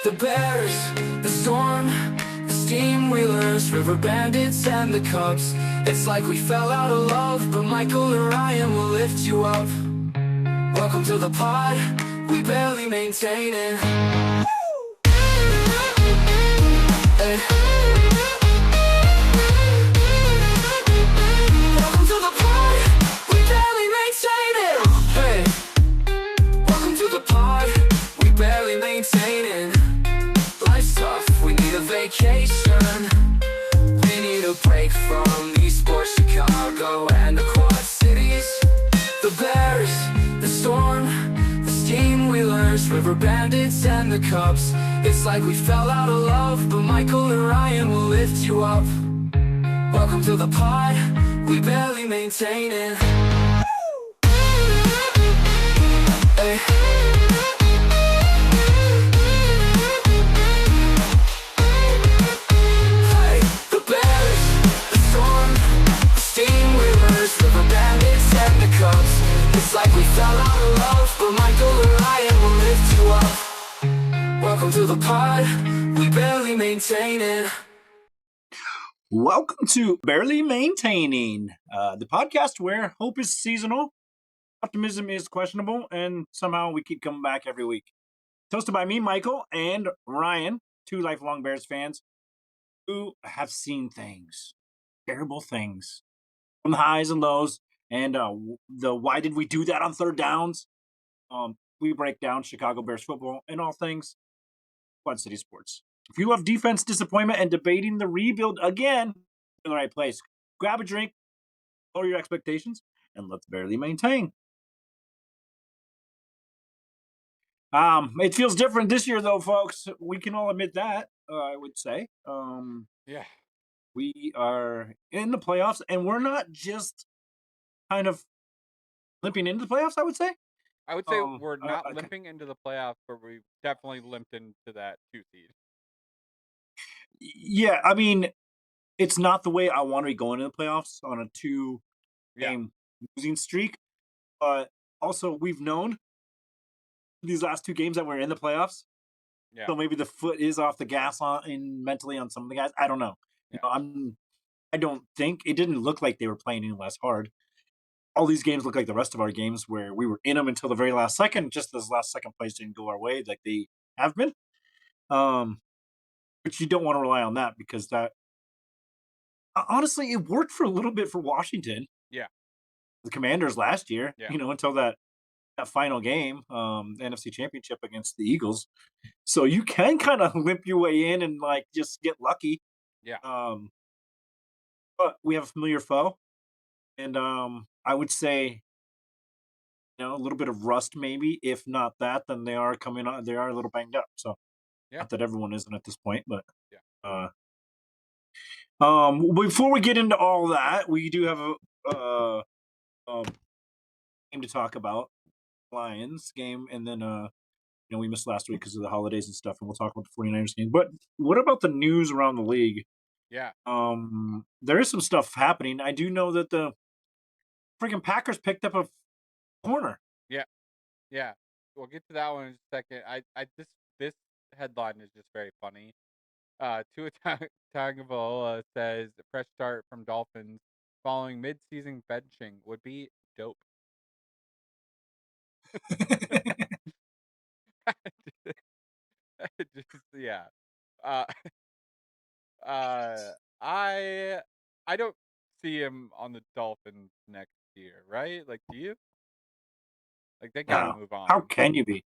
The Bears, the Storm, the Steam Wheelers, River Bandits, and the Cubs. It's like we fell out of love, but Michael and Ryan will lift you up. Welcome to the pod, we barely maintain it. Hey. Welcome to the pod, we barely maintain it. Hey. Welcome to the pod, we barely maintain it. Life's tough, we need a vacation. We need a break from esports, Chicago, and the Quad Cities. The Bears, the Storm, the Steam Wheelers, River Bandits, and the Cubs. It's like we fell out of love, but Michael and Ryan will lift you up. Welcome to the pod, we barely maintain it. Hey. Hey, the Bears, the Storm, the Steam Wheelers, River Bandits, and the Cubs. It's like we fell out of love, but Michael and Ryan will lift you up. Welcome to the pod, we barely maintain it. Welcome to Barely Maintaining, the podcast where hope is seasonal, optimism is questionable, and somehow we keep coming back every week. Hosted by me, Michael, and Ryan, two lifelong Bears fans who have seen things, terrible things, from the highs and lows, and the why did we do that on third downs? We break down Chicago Bears football and all things Quad City sports. If you love defense disappointment and debating the rebuild again, you're in the right place. Grab a drink, lower your expectations, and let's barely maintain. It feels different this year, though, folks. We can all admit that, I would say. Yeah. We are in the playoffs, and we're not just kind of limping into the playoffs, I would say. I would say we're not limping into the playoffs, but we definitely limped into that 2 seed. Yeah, I mean, it's not the way I want to be going into the playoffs on a 2-game losing streak. But also, we've known these last 2 games that we're in the playoffs. Yeah. So maybe the foot is off the gas mentally on some of the guys. I don't know. Yeah. I don't think it didn't look like they were playing any less hard. All these games look like the rest of our games where we were in them until the very last second. Just those last second plays didn't go our way like they have been. But you don't want to rely on that because that honestly it worked for a little bit for Washington. Yeah. The Commanders last year, Yeah. Until that final game, the NFC Championship against the Eagles. So you can kind of limp your way in and like just get lucky. Yeah. But we have a familiar foe, and I would say, a little bit of rust maybe. If not that, then they are coming on. They are a little banged up. So not that everyone isn't at this point, but before we get into all that, we do have a game to talk about. Lions game, and then we missed last week because of the holidays and stuff, and we'll talk about the 49ers game. But what about the news around the league? Yeah. There is some stuff happening. I do know that the freaking Packers picked up a corner. Yeah. We'll get to that one in a second. This headline is just very funny. Tua Tagovailoa says fresh start from Dolphins following mid-season benching would be dope. I don't see him on the Dolphins next year, right? Like, do you? Like, they gotta move on. How can you be?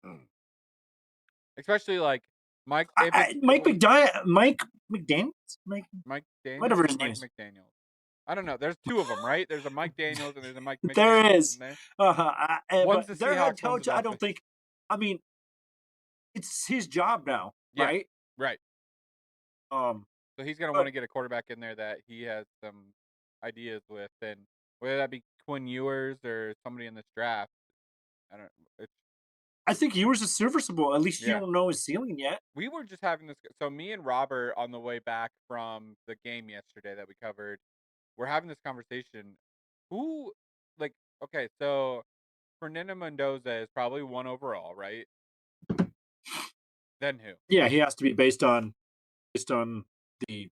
Especially like Mike McDaniels, whatever his name is. McDaniels. I don't know. There's 2 of them, right? There's a Mike Daniels and there's a Mike McDaniels. There is. One's the their head Seahawks, coach, I don't think. I mean, it's his job now, right? Right. So he's gonna want to get a quarterback in there that he has some ideas with, and whether that be Quinn Ewers or somebody in this draft, I don't. I think Ewers is serviceable. At least you don't know his ceiling yet. We were just having this. So me and Robert on the way back from the game yesterday that we covered, we're having this conversation. Okay, so Fernando Mendoza is probably 1 overall, right? Then who? Yeah, he has to be based on the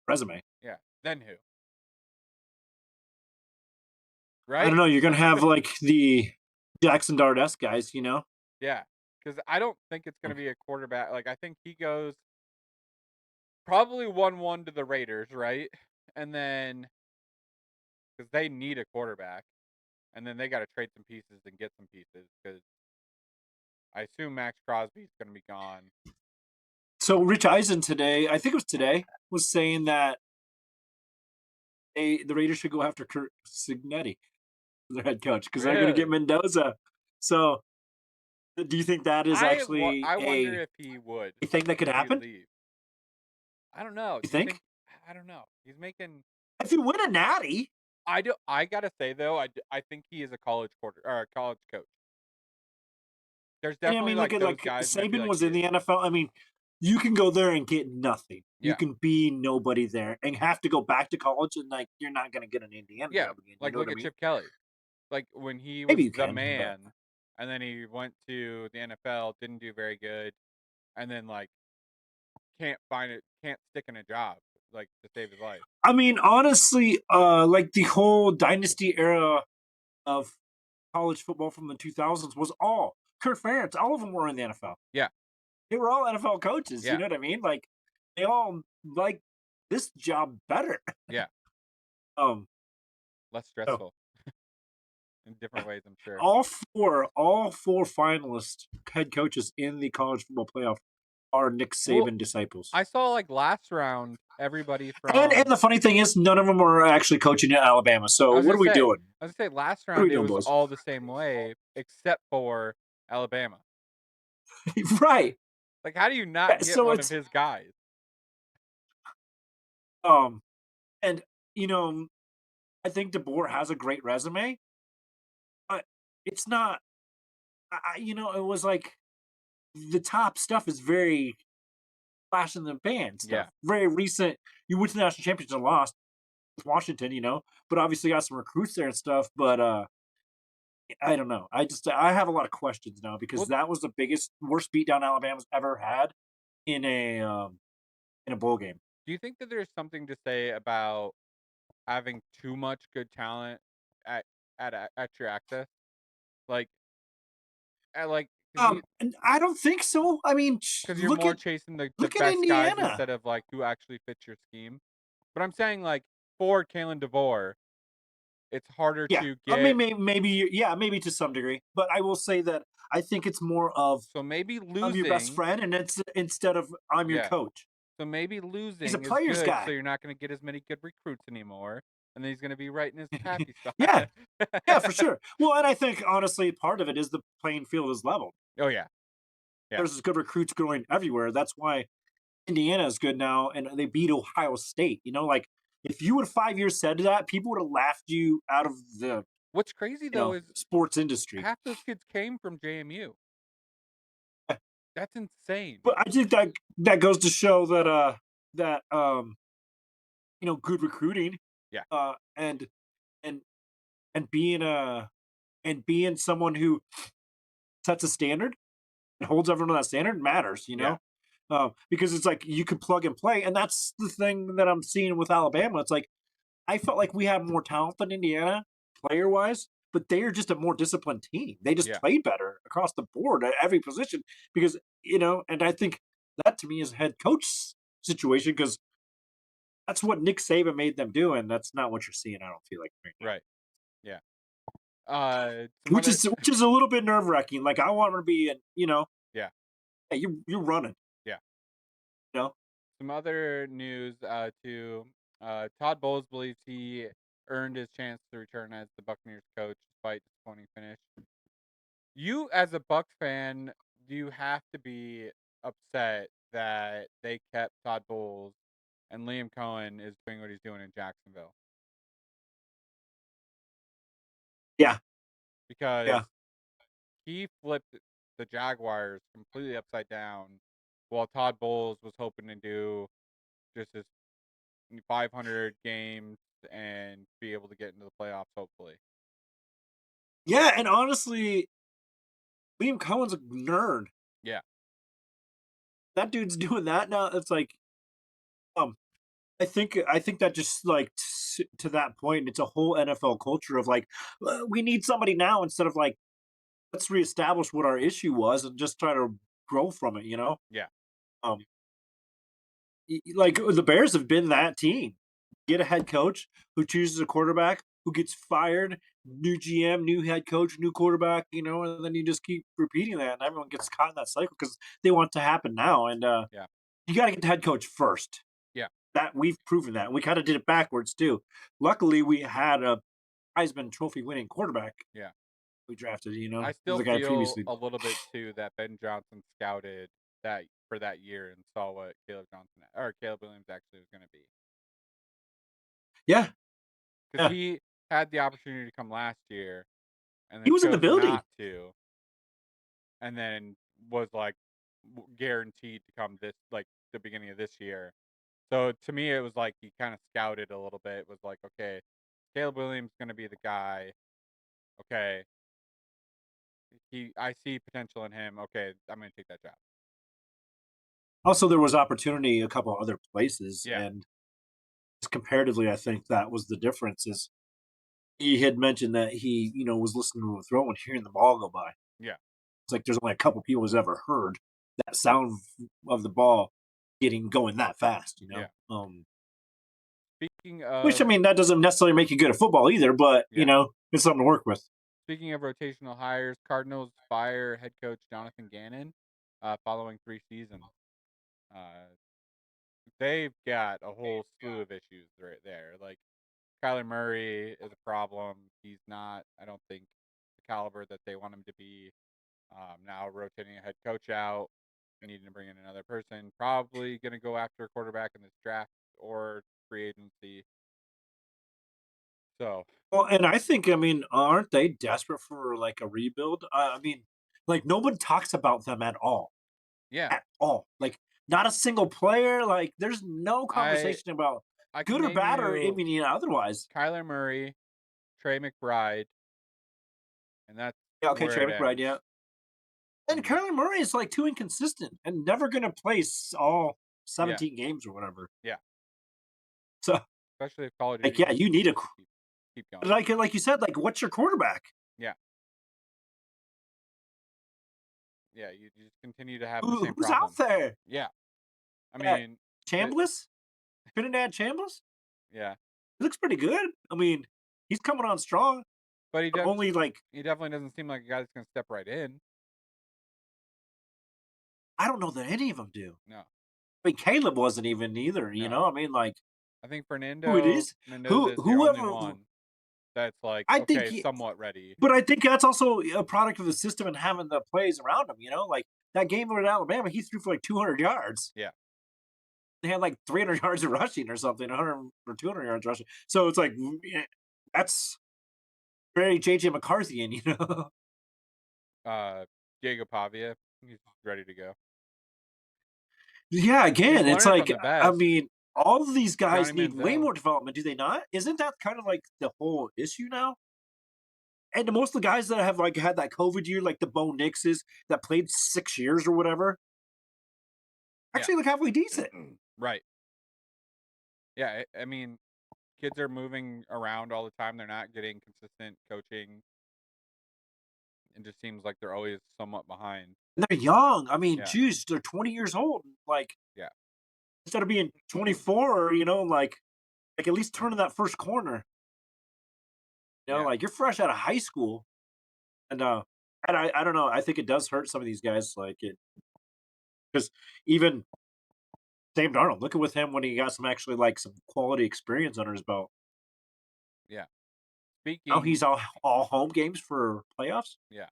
resume. Yeah. Then who? I don't Right? know. You're gonna have like the Jackson Dart guys, you know. Yeah. Because I don't think it's going to be a quarterback. Like, I think he goes probably 1-1 to the Raiders, right? And then, because they need a quarterback. And then they got to trade some pieces and get some pieces because I assume Max Crosby's going to be gone. So Rich Eisen today, I think it was today, was saying that the Raiders should go after Kurt Signetti, their head coach, because they're going to get Really? Mendoza. So, do you think that is actually I wonder if he would, a thing that could if he happen? leave. I don't know. You Do you think? think? I don't know. He's making. If you win a natty, I do. I gotta say though, I think he is a college or a college coach. There's and I definitely mean, look like at those like guys, and I feel Saban like was he in is. the NFL. I mean, you can go there and get nothing. You Yeah, can be nobody there and have to go back to college, and like you're not going to get an Indiana yeah. job again. You Like know what look I at mean? Chip Kelly. Like when he was Maybe you the can, but man, and then he went to the NFL, didn't do very good, and then like can't stick in a job like to save his life. I mean, honestly, like the whole dynasty era of college football from the 2000s was all Kurt Ferentz. All of them were in the NFL. Yeah, They were all NFL coaches. You yeah, know what I mean? Like they all like this job better. yeah. Um, Less so stressful in different ways, I'm sure. all four finalist head coaches in the college football playoff are Nick Well, Saban disciples. I saw like last round everybody And from the funny thing is, none of them are actually coaching at Alabama. I So was what gonna are we say doing? last What are we round it doing, was boys? all the same way except for Alabama. Right. Like how do you Yeah, not get so one of it's his guys? um and you know I think DeBoer has a great resume, but it's not. It was like the top stuff is very flash in the pan Yeah. stuff, very recent. You went to the national championship and lost with Washington, but obviously got some recruits there and stuff. But I don't know. I have a lot of questions now because Well, that was the biggest, worst beatdown Alabama's ever had in a bowl game. do you think that there's something to say about having too much good talent at at your access? Like like And I don't think so. I mean, because you're look more at chasing the look at best guys Indiana. instead of like who actually fits your scheme. But I'm saying like for Kalen DeVore, it's harder Yeah, to I mean, get. maybe maybe to some degree, but I will say that I think it's more of So maybe I'm your best losing, friend, and it's instead of I'm your yeah. coach. So maybe He's a losing is player's good, so guy. you're not going to get as many good recruits anymore, and then he's going to be right in his happy Yeah, spot. yeah, for sure. Well, and I think honestly, part of it is the playing field is level. Oh yeah, yeah, There's good recruits going everywhere. That's why Indiana is good now, and they beat Ohio State. Like if you would have 5 years said that, people would have laughed you out of the what's crazy though is sports industry. half those kids came from JMU. That's insane. But I think that goes to show that good recruiting, Yeah, uh, and and and being someone who sets a standard and holds everyone to that standard matters. yeah, Because it's like you can plug and play, and that's the thing that I'm seeing with Alabama. It's like I felt like we have more talent than Indiana player wise, but they are just a more disciplined team. They just yeah, played better across the board at every position because and I think that to me is a head coach situation because that's what Nick Saban made them do, and that's not what you're seeing. I don't feel like right now, right, yeah. Some which other, is a little bit nerve wracking. Like I want to be, yeah, hey, you're running, yeah. you know. Some other news. Todd Bowles believes he earned his chance to return as the Buccaneers coach despite disappointing finish. You, as a Bucks fan, do you have to be upset that they kept Todd Bowles and Liam Cohen is doing what he's doing in Jacksonville? Yeah, Because yeah, he flipped the Jaguars completely upside down while Todd Bowles was hoping to do just his 500 games and be able to get into the playoffs, hopefully. yeah. And honestly, Liam Cohen's a nerd. Yeah. that dude's doing that now. It's like, um, I think that just like to that point, it's a whole NFL culture of like, we need somebody now instead of like, let's reestablish what our issue was and just try to grow from it. Yeah. Um, like the Bears have been that team. Get a head coach who chooses a quarterback who gets fired, new GM, new head coach, new quarterback, and then you just keep repeating that, and everyone gets caught in that cycle because they want it to happen now. And Yeah. you got to get the head coach first. Yeah. That we've proven that. We kind of did it backwards too. Luckily, we had a Heisman Trophy winning quarterback Yeah. we drafted. I still The guy feel previously. a little bit too that Ben Johnson scouted that for that year and saw what Caleb Williams actually was going to be. Yeah, Because yeah. he had the opportunity to come last year and He then was in the chose building. not to, and then was like guaranteed to come this like the beginning of this year. So to me, it was like he kind of scouted a little bit. It was like, okay, Caleb Williams going to be the guy. Okay, I see potential in him. Okay, I'm going to take that job. Also, there was opportunity a couple other places, Yeah. and just comparatively, I think that was the difference. Is he had mentioned that he, was listening to a throw and hearing the ball go by. Yeah. It's like there's only a couple people who's ever heard that sound of the ball going that fast. Yeah. Speaking Which I of mean, that doesn't necessarily make you good at football either, but Yeah. It's something to work with. speaking of rotational hires, Cardinals fire head coach Jonathan Gannon following 3 seasons. They've got a whole slew of issues right there. Like Kyler Murray is a problem. He's not, I don't think, the caliber that they want him to be. Now rotating a head coach out, needing to bring in another person. Probably going to go after a quarterback in this draft or free agency. So Well, and I think, I mean, aren't they desperate for like a rebuild? I mean, like no one talks about them at all. yeah, At all. Like not a single player. Like there's no I conversation about I can good or name bad or I you mean, otherwise. Kyler Murray, Trey McBride, and that's Yeah, okay, where Trey it McBride, ends. yeah. And And Kyler Murray is like too inconsistent and never gonna play all yeah, 17 games or whatever. yeah, So especially if Call of like Duty yeah, you need a continues to keep going. like you said, like what's your quarterback? Yeah, yeah, you just continue to have the same Who's out problem. there? Yeah, I Yeah, mean, Chambliss? Trinidad Chambliss? yeah, He looks pretty good. I mean, he's coming on strong, but but only like he definitely doesn't seem like a guy that's gonna step right in. I don't know that any of them do. No, I mean, Caleb wasn't even either. no. I mean, like I think who it is? Mendoza's the only Whoever. one that's like I think, okay, somewhat ready. but I think that's also a product of the system and having the plays around him. Like that game with Alabama, he threw for like 200 yards. Yeah, They had like 300 yards of rushing or something, 100 or 200 yards rushing. So it's like that's very JJ McCarthy, Diego Pavia, he's ready to go. Yeah, again, it's learning from like the I best. mean, all of these guys Johnny need way Manziel. more development, do they not? Isn't that kind of like the whole issue now? And most of the guys that have like had that COVID year, like the Bo Nixes that played 6 years or whatever, Yeah. actually look halfway decent. Right. Yeah, I mean, kids are moving around all the time. They're not getting consistent coaching. It just seems like they're always somewhat behind. And they're young. I mean, Yeah. geez, they're 20 years old. Like, Yeah. instead of being 24, like at least turning that first corner. Yeah. Like you're fresh out of high school, and I don't know. I think it does hurt some of these guys, like it, because even Sam Darnold, look at with him when he got some actually like some quality experience under his belt. Yeah. Now he's all home games for playoffs. Yeah.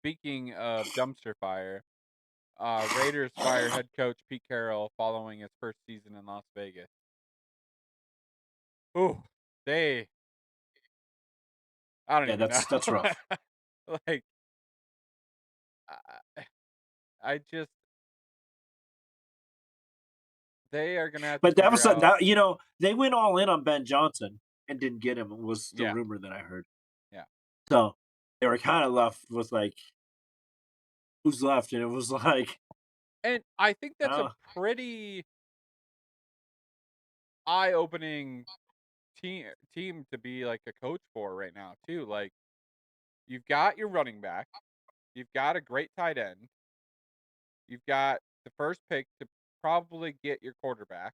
Speaking of dumpster fire, Raiders fire head coach Pete Carroll following his first season in Las Vegas. Ooh, I don't Yeah, even that's know. rough. Like, I just they are gonna have to But that was figure out. that they went all in on Ben Johnson and didn't get him. Was the Yeah. rumor that I heard. Yeah. So they were kind of left with like, who's left, and it was like And I think that's a Oh, pretty eye-opening team to be like a coach for right now too. Like you've got your running back, you've got a great tight end, you've got the first pick to probably get your quarterback.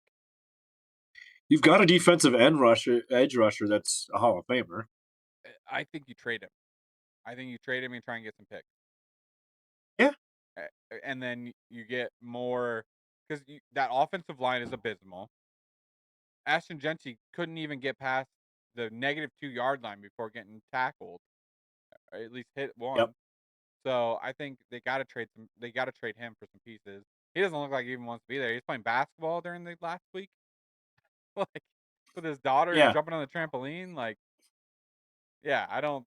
you've got a defensive edge rusher that's a Hall of Famer. I think you trade him. I think you trade him and try and get some picks. Yeah. And then you get more because that offensive line is abysmal. Ashton Genty couldn't even get past the -2 yard line before getting tackled, or at least hit Yep. one. So I think they got to trade some. They got to trade him for some pieces. He doesn't look like he even wants to be there. He's playing basketball during the last week, like with his daughter and Yeah. jumping on the trampoline. Like, yeah, I don't.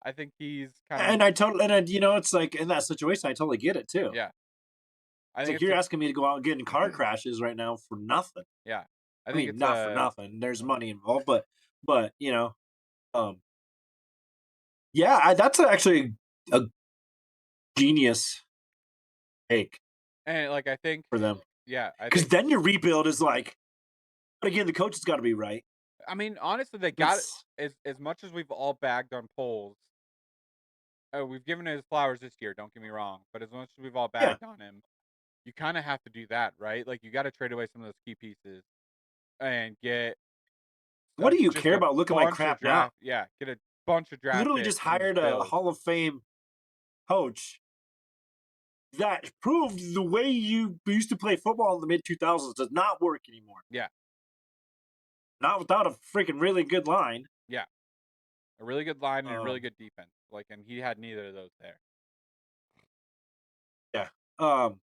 I think he's kind of And I totally, it's like in that situation, I totally get it too. yeah. I It's think like it's you're a asking me to go out and get in car crashes right now for nothing. yeah. I I think mean, it's not for a nothing. There's money involved, but um, yeah, that's actually a genius take and like I think for them yeah. I because think then your rebuild is like, but again, the coach has got to be right. I mean honestly they got it It's as much as we've all bagged on polls. We've given his flowers this year. Don't get me wrong, but as much as we've all yeah. bagged on him, you kind of have to do that, right? Like you got to trade away some of those key pieces and get What do you just care a about looking like bunch of crap now? draft. Yeah, get a bunch of You draft literally picks just and just hired a build. Hall of Fame coach that proved the way you used to play football in the mid 2000s does not work anymore. Yeah, Not without a freaking really good line. yeah, a really good line and a really Um, good defense. Like, and he had neither of those there. yeah. Um,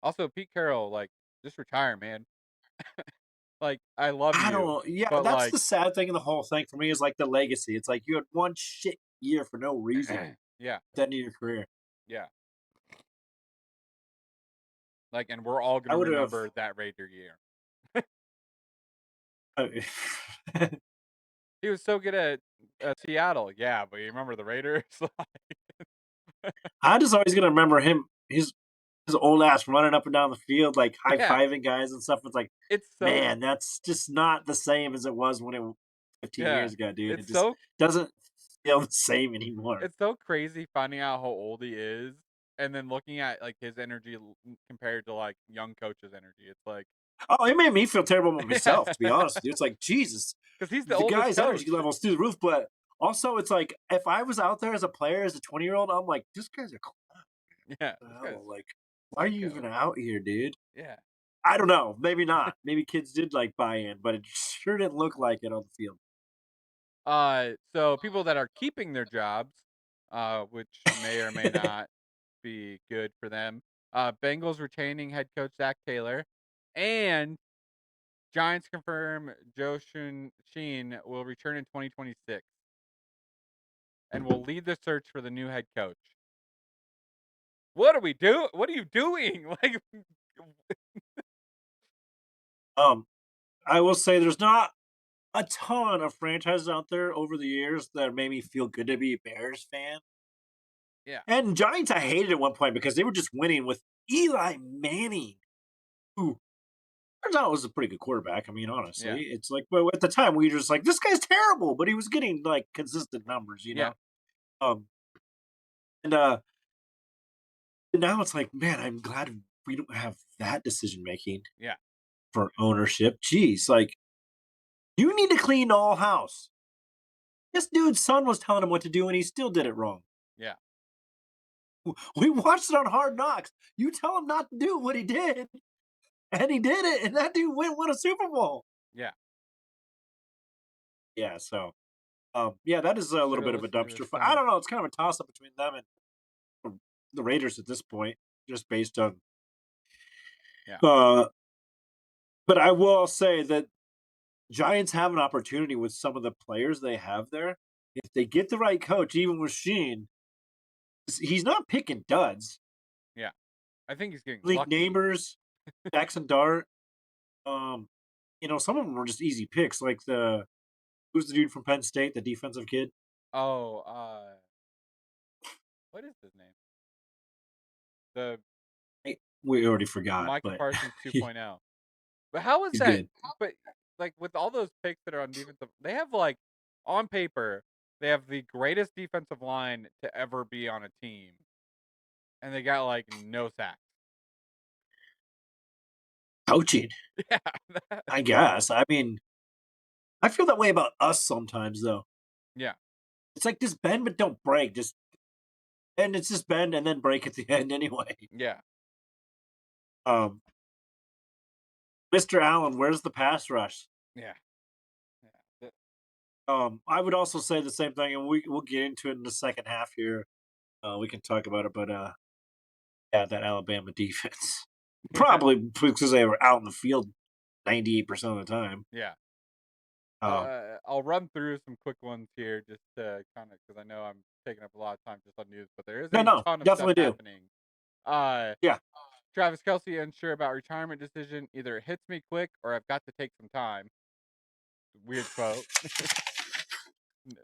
Also, Pete Carroll, like, just retire, man. Like, I love I you, don't. Yeah, but that's like, the sad thing in the whole thing for me is like the legacy. It's like you had one shit year for no reason at yeah, the end of your career. yeah. Like, and we're all I gonna would have. remember that Raider year. He was so good at Seattle, yeah, but you remember the Raiders? I just always gonna remember him. His old ass running up and down the field, like high Yeah, fiving guys and stuff. It's like, it's so man, that's just not the same as it was when it 15 yeah, years ago, dude. It it's just so doesn't feel the same anymore. it's so crazy finding out how old he is, and then looking at like his energy compared to like young coaches' energy. It's like, Oh, it made me feel terrible about yeah, myself, to be honest. Dude. It's like Jesus, because he's the the oldest guy's energy coach. levels through the roof. But also, it's like if I was out there as a player, as a 20-year-old, I'm like, this guy's a Yeah, this guy's hell. Like, why are you psycho. even out here, dude? Yeah. I don't know. Maybe not. Maybe kids did like buy in, but it sure didn't look like it on the field. So people that are keeping their jobs, which may or may not be good for them. Bengals retaining head coach Zach Taylor, and Giants confirm Sheen will return in 2026 and will lead the search for the new head coach. What are we do? What are you doing? Like, Um, I will say there's not a ton of franchises out there over the years that made me feel good to be a Bears fan. yeah, And Giants, I hated at one point because they were just winning with Eli Manning, who turns out was a pretty good quarterback. I mean, yeah, honestly, it's like, well, at the time we were just like, this guy's terrible, but he was getting like consistent numbers, you yeah, know. Um, and now it's like, man, I'm glad we don't have that decision making yeah, for ownership. Jeez, like you need to clean the whole house. This dude's son was telling him what to do, and he still did it wrong. yeah, We watched it on Hard Knocks. You tell him not to do what he did, and he did it, and that dude won a Super Bowl. yeah. Yeah, so yeah, that is a Should little have bit of a listened to his dumpster fire. I son. don't know. It's kind of a toss up between them and the Raiders at this point, just based on. Yeah, Uh, but I will say that Giants have an opportunity with some of the players they have there. If they get the right coach, even with Sheen, he's not picking duds. yeah. I think he's getting Link lucky. Neighbors, Jackson Dart, um, some of them were just easy picks. Like who's the dude from Penn State, the defensive kid? Oh, what is his name? The We already forgot, Micah but Parsons 2.0. But how is he's that? good. But like with all those picks that are on defensive, they have like on paper they have the greatest defensive line to ever be on a team, and they got like no sacks. Coaching, Yeah, I guess. I mean, I feel that way about us sometimes, though. yeah, It's like just bend but don't break. Just and it's just bend and then break at the end anyway. yeah, Um, Mr. Allen, where's the pass rush? yeah, yeah. I would also say the same thing, and we'll get into it in the second half here. We can talk about it, but yeah, that Alabama defense probably because they were out in the field 98% of the time. Yeah. Um, I'll run through some quick ones here just to kind of because I know I'm taking up a lot of time just on news, but there is no, a no, ton of stuff definitely do. happening. Uh, Yeah, Travis Kelsey unsure about retirement decision. Either it hits me quick or I've got to take some time. Weird quote.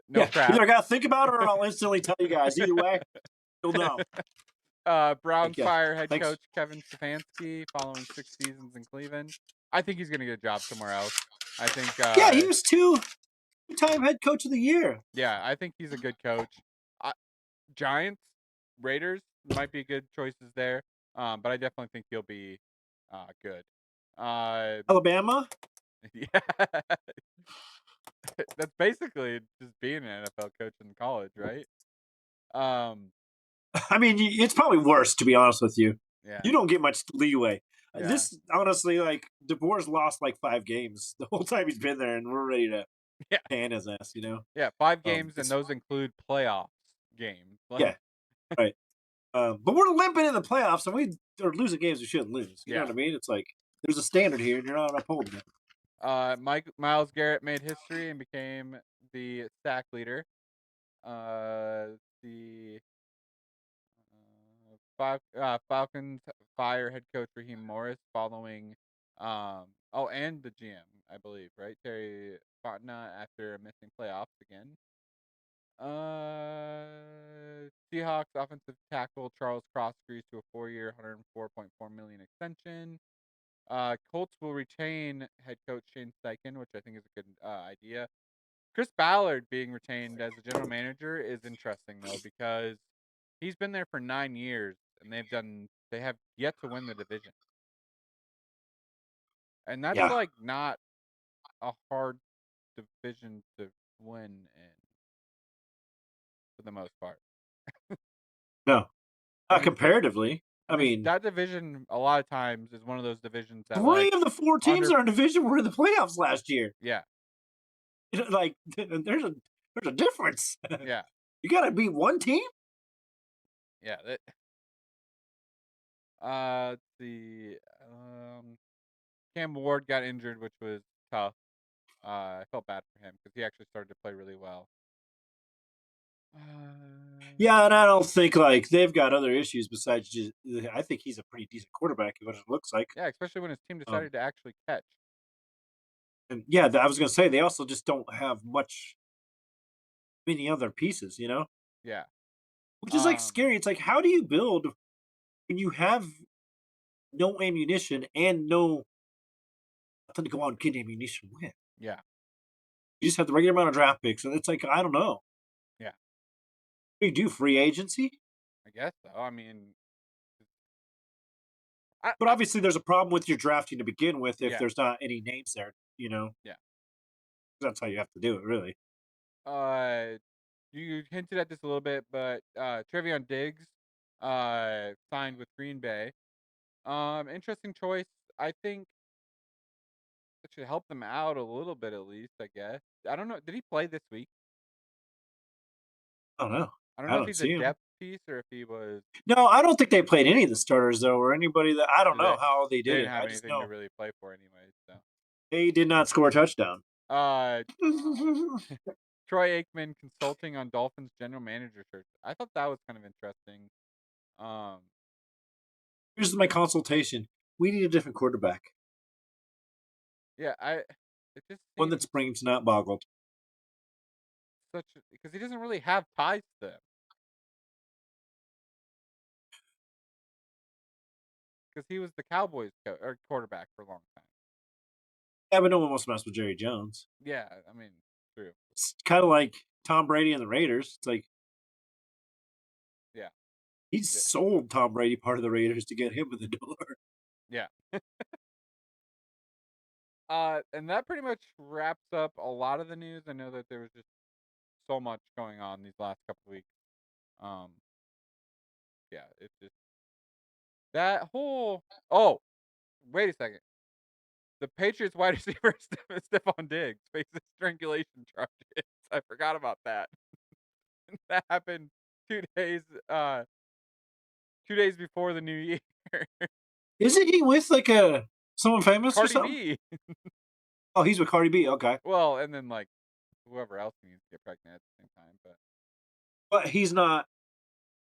No yeah. crap. Either I got to think about it, or I'll instantly tell you guys. Either way, you'll know. Browns Yeah, fire head thanks. coach Kevin Stefanski following 6 seasons in Cleveland. I think he's gonna get a job somewhere else. I think Yeah, he was two-time head coach of the year. yeah, I think he's a good coach. Giants, Raiders might be good choices there. But I definitely think he'll be good. Alabama. Yeah. That's basically just being an NFL coach in college, right? Um, I mean, it's probably worse to be honest with you. yeah, You don't get much leeway. yeah, This honestly, like DeBoer's lost like 5 games the whole time he's been there, and we're ready to yeah, pan his ass. You know. yeah. 5 games, and It's those include playoffs games. Like, yeah, right. But we're limping in the playoffs, and we are losing games we shouldn't lose. You know yeah. what I mean? It's like there's a standard here, and you're not upholding it. Miles Garrett made history and became the sack leader. The Falcons fire head coach Raheem Morris following and the GM, I believe, right? Terry Fontenot after missing playoffs again. Seahawks offensive tackle Charles Cross agrees to a 4-year, $104.4 million extension. Colts will retain head coach Shane Steichen, which I think is a good idea. Chris Ballard being retained as a general manager is interesting though because he's been there for 9 years and they have yet to win the division, and that's Yeah, like not a hard division to win in for the most part. no, I not mean, comparatively. I mean, that division a lot of times is one of those divisions that three like of the four teams under in our division were in the playoffs last year. yeah You know, like there's a difference. yeah You got to beat one team. yeah. Let's see. Cam Ward got injured, which was tough. I felt bad for him because he actually started to play really well. Yeah, and I don't think like they've got other issues besides just. I think he's a pretty decent quarterback. What it looks like. Yeah, especially when his team Um, decided to actually catch. and yeah, I was gonna say they also just don't have many other pieces. You know, Yeah. which is like Um. scary. It's like how do you build when you have no ammunition and no nothing to go out and get ammunition with? Yeah. You just have the regular amount of draft picks, and it's like I don't know. Yeah. What do you do free agency? I guess so. I mean, I, But I obviously, there's a problem with your drafting to begin with if yeah. there's not any names there. You know, Yeah. that's how you have to do it, really. You hinted at this a little bit, but Trevion Diggs, signed with Green Bay. Interesting choice. I think it should help them out a little bit at least. I guess. I don't know. Did he play this week? I don't know. I don't I know if don't he's a see him. depth piece or if he was. No, I don't think they played any of the starters though, or anybody that I don't Did they? know how they They did didn't it. have I just anything to know really play for, anyways. So. they did not score a touchdown. Uh, Troy Aikman consulting on Dolphins general manager search. I thought that was kind of interesting. Um, Here's my consultation. We need a different quarterback, yeah, it just one that seems springs not boggled. because he doesn't really have ties to them. because he was the Cowboys quarterback for a long time. Yeah, but no one wants to mess with Jerry Jones. Yeah, I mean, true. It's kind of like Tom Brady and the Raiders. It's like Yeah, he Yeah. sold Tom Brady part of the Raiders to get him in the door. yeah. And that pretty much wraps up a lot of the news. I know that there was just so much going on these last couple of weeks. Um, yeah, it's just that whole. Oh, wait a second. The Patriots wide receiver Stephon Diggs faces strangulation charges. I forgot about that. That happened 2 days. 2 days before the new year. Isn't he with like someone famous or Cardi something? B. Oh, he's with Cardi B. Okay, Well, and then like whoever else needs to get pregnant at the same time, but but he's not.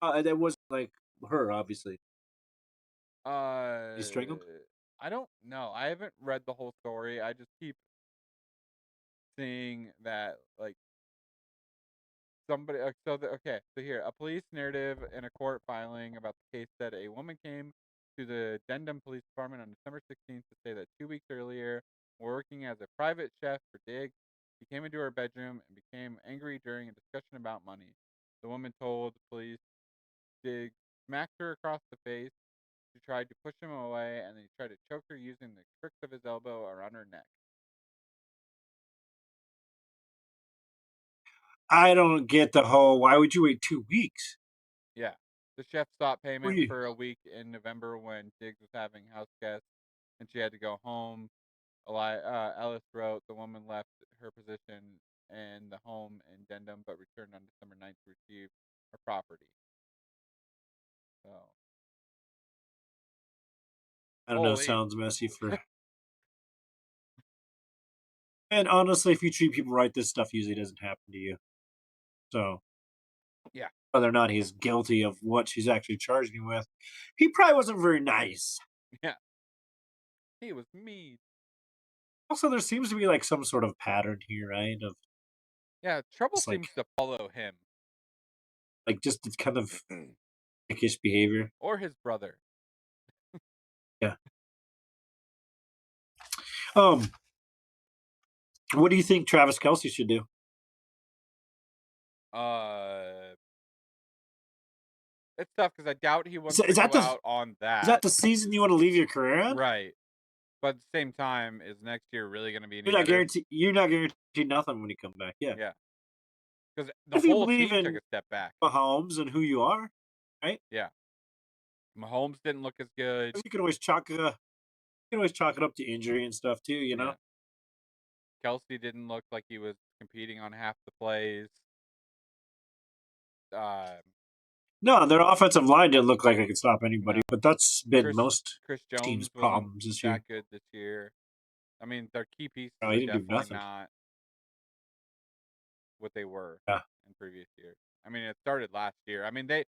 That wasn't like her, obviously. uh, He's strangled. I don't know. I haven't read the whole story. I just keep seeing that like somebody. Okay, so here a police narrative in a court filing about the case said a woman came to the Dendam Police Department on December 16th to say that 2 weeks earlier, working as a private chef for Diggs, he came into her bedroom and became angry during a discussion about money. The woman told police Diggs smacked her across the face. She tried to push him away, and then he tried to choke her using the crooks of his elbow around her neck. I don't get the whole. Why would you wait 2 weeks? Yeah. The chef stopped Were payment you? for a week in November when Diggs was having house guests and she had to go home. Ellis wrote the woman left her position in the home in Dendam but returned on December 9th to receive her property. So, I don't know. holy. Sounds messy for. And honestly, if you treat people right, this stuff usually doesn't happen to you. So Yeah. whether or not he's guilty of what she's actually charged me with, he probably wasn't very nice. Yeah. He was mean. Also, there seems to be like some sort of pattern here, right? Of Yeah, trouble just like seems to follow him just it's kind of dickish behavior. or his brother. Yeah. Um, what do you think Travis Kelsey should do? Uh, it's tough because I doubt he wants Is, to is that go the out on is that. that the season you want to leave your career in? Right. But at the same time, is next year really going to be any You're not better? guaranteed. You're not guaranteed nothing when you come back. Yeah. Yeah. Because the If you whole believe team took in a step back. Mahomes and who you are, right? Yeah. Mahomes didn't look as good. You can always chalk it up to injury and stuff too. You know. Yeah. Kelsey didn't look like he was competing on half the plays. No, their offensive line didn't look like it could stop anybody, No. but that's been Chris, most Chris teams' Jones wasn't problems this year. that good this year. I mean, their key pieces No, are he didn't do definitely nothing. not what they were Yeah. in previous years. I mean, it started last year. I mean, they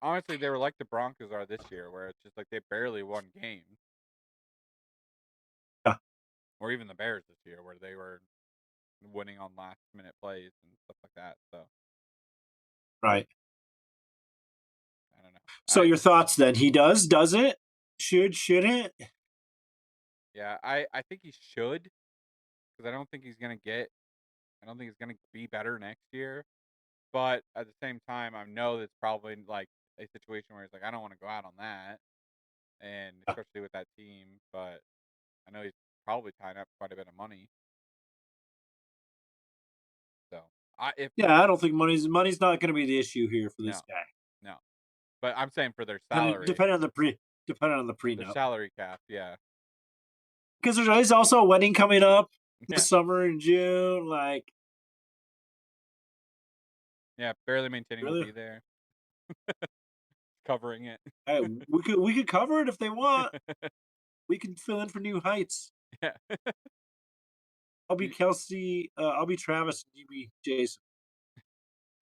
honestly they were like the Broncos are this year, where it's just like they barely won games. Yeah. Or even the Bears this year, where they were winning on last minute plays and stuff like that. So Right. I don't know. So your thoughts then? He does it? Shouldn't? Yeah, I think he should, because I don't think he's gonna be better next year. But at the same time, I know that's probably like a situation where he's like, I don't want to go out on that, and Yeah. especially with that team. But I know he's probably tying up quite a bit of money. So Yeah, I don't think money's not going to be the issue here for this no, guy. no. But I'm saying for their I mean, salary, depending on the their prenup, salary cap, yeah, because there's also a wedding coming up yeah, this summer in June. Like, yeah. Barely Maintaining will really, be there, covering it. hey, we could cover it if they want. We can fill in for New Heights. Yeah. I'll be Kelsey. I'll be Travis, and you be Jason.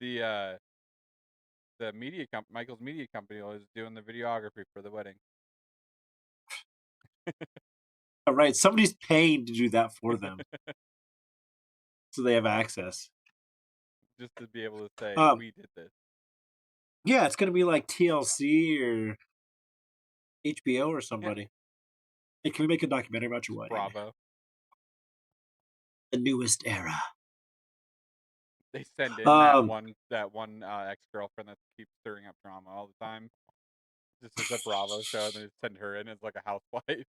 The media Michael's media company was doing the videography for the wedding. All right, somebody's paying to do that for them, so they have access. Just to be able to say we did this. Yeah, it's gonna be like TLC or HBO or somebody. Hey, can we make a documentary about your wedding? Bravo. The newest era. They send in Um, that one ex-girlfriend that keeps stirring up drama all the time. Just as a Bravo show, and they send her in as like a housewife.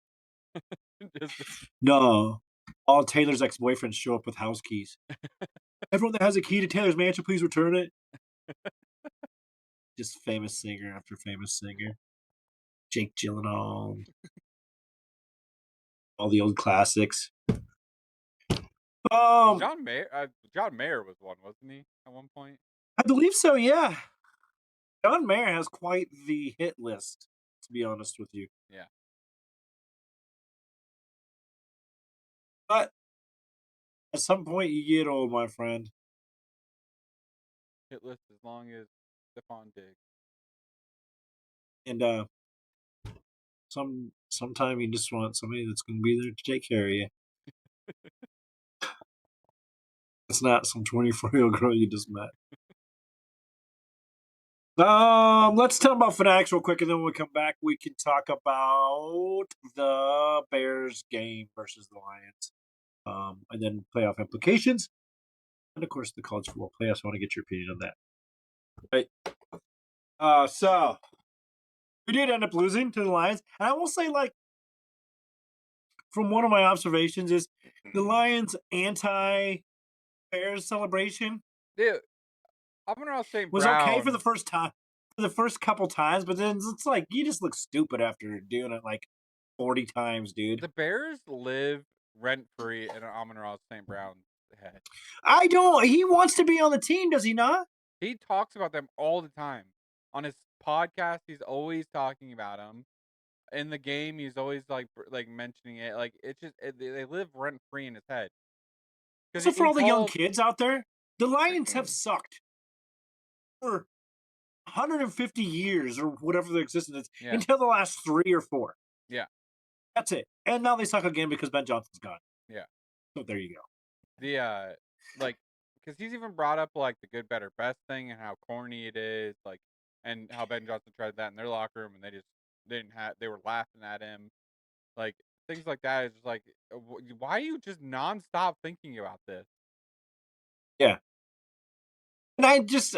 Just no. All Taylor's ex-boyfriends show up with house keys. Everyone that has a key to Taylor's mansion, please return it. Just famous singer after famous singer. Jake Gyllenhaal. All the old classics. John Mayer was one, wasn't he? At one point. I believe so, yeah. John Mayer has quite the hit list, to be honest with you. Yeah. But at some point, you get old, my friend. Hit list as long as Stephon Diggs. And sometime you just want somebody that's going to be there to take care of you. It's not some 24-year-old girl you just met. Let's talk about Fanatics real quick, and then when we come back, we can talk about the Bears game versus the Lions, and then playoff implications, and of course the college football playoffs. I want to get your opinion on that. Right. So we did end up losing to the Lions, and I will say, like, from one of my observations, is the Lions' anti-Bears celebration. Dude, Amon-Ra St. Was Brown okay for the first time, for the first couple times, but then it's like you just look stupid after doing it like 40 times, dude. The Bears live rent free in Amon-Ra St. Brown's head. I don't. He wants to be on the team, does he not? He talks about them all the time. On his podcast, he's always talking about them. In the game, he's always like mentioning it. Like it's just they live rent free in his head. So for all the young kids out there, the Lions have sucked for 150 years or whatever their existence is until the last 3 or 4. Yeah, that's it. And now they suck again because Ben Johnson's gone. Yeah. So there you go. The because he's even brought up like the good, better, best thing and how corny it is, like, and how Ben Johnson tried that in their locker room and they were laughing at him, like things like that. Is just like, why are you just nonstop thinking about this? Yeah. And I just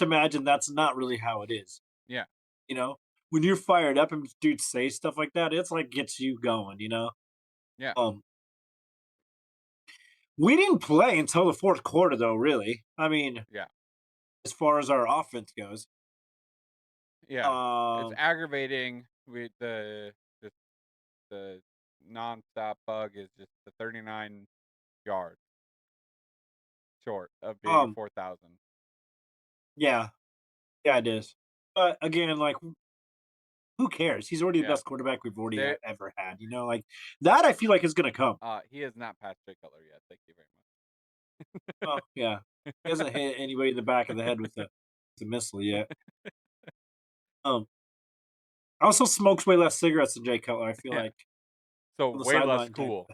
imagine that's not really how it is. Yeah. You know, when you're fired up and dudes say stuff like that, it's like gets you going, you know? Yeah. We didn't play until the fourth quarter, though, really. I mean, yeah. As far as our offense goes. Yeah. It's aggravating with the nonstop bug is just the 39 yards short of being 4,000. Yeah. Yeah, it is. But again, like, who cares? He's already the best quarterback we've already ever had. You know, like that. I feel like is going to come. He has not passed Jay Cutler yet. Thank you very much. Oh yeah, he hasn't hit anybody in the back of the head with the missile yet. Also smokes way less cigarettes than Jay Cutler. I feel like. So way less cool.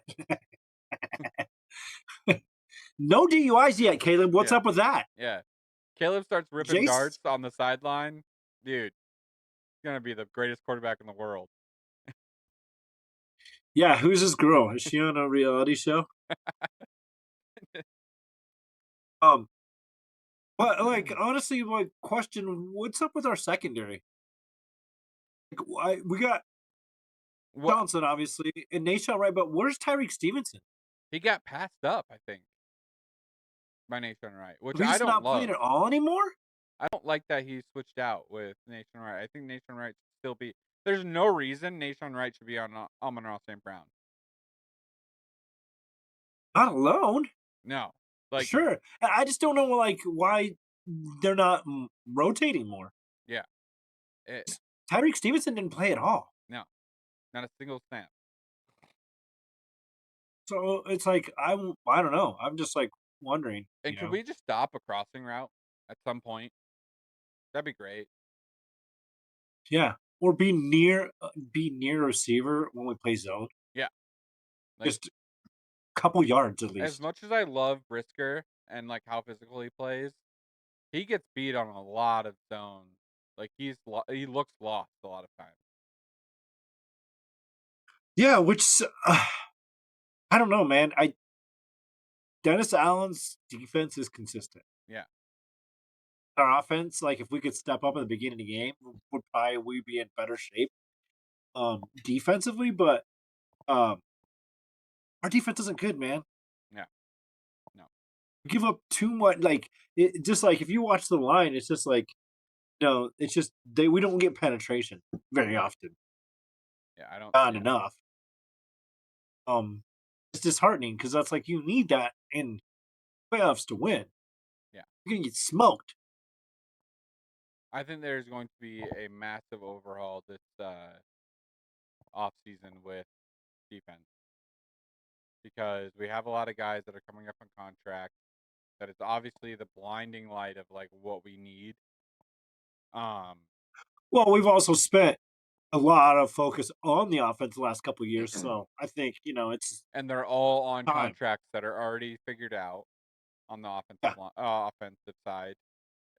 No DUIs yet, Caleb. What's up with that? Yeah. Caleb starts ripping darts on the sideline. Dude, he's going to be the greatest quarterback in the world. Yeah, who's this girl? Is she on a reality show? But like honestly, like question, what's up with our secondary? Like, we got Johnson, obviously, and Nahshon Wright, but where's Tyreek Stevenson? He got passed up, I think, by Nahshon Wright, which He's I don't not love. playing at all anymore? I don't like that he switched out with Nahshon Wright. I think Nahshon Wright should still be. There's no reason Nahshon Wright should be on Amon-Ra St. Brown. Not alone. No, like sure. I just don't know, like, why they're not rotating more. Yeah, Tyreek Stevenson didn't play at all. No, not a single snap. So it's like I don't know. I'm just like wondering. And could we just stop a crossing route at some point? That'd be great. Yeah, or be near a receiver when we play zone. Yeah, just a couple yards at least. As much as I love Brisker and like how physical he plays, he gets beat on a lot of zones. Like he looks lost a lot of times. Yeah, which I don't know, man. Dennis Allen's defense is consistent. Yeah. Our offense, like if we could step up at the beginning of the game, would probably we be in better shape defensively, but um our defense isn't good, man. Yeah. No. We give up too much like it just like if you watch the line, it's just like no, it's just we don't get penetration very often. Yeah. I don't. Not Yeah. enough. It's disheartening because that's like you need that in playoffs to win. Yeah. You're gonna get smoked. I think there's going to be a massive overhaul this off season with defense because we have a lot of guys that are coming up on contract. That is obviously the blinding light of like what we need. Um. Well, we've also spent a lot of focus on the offense the last couple of years, so I think it's And they're all on time. contracts that are already figured out on the Yeah. offensive side.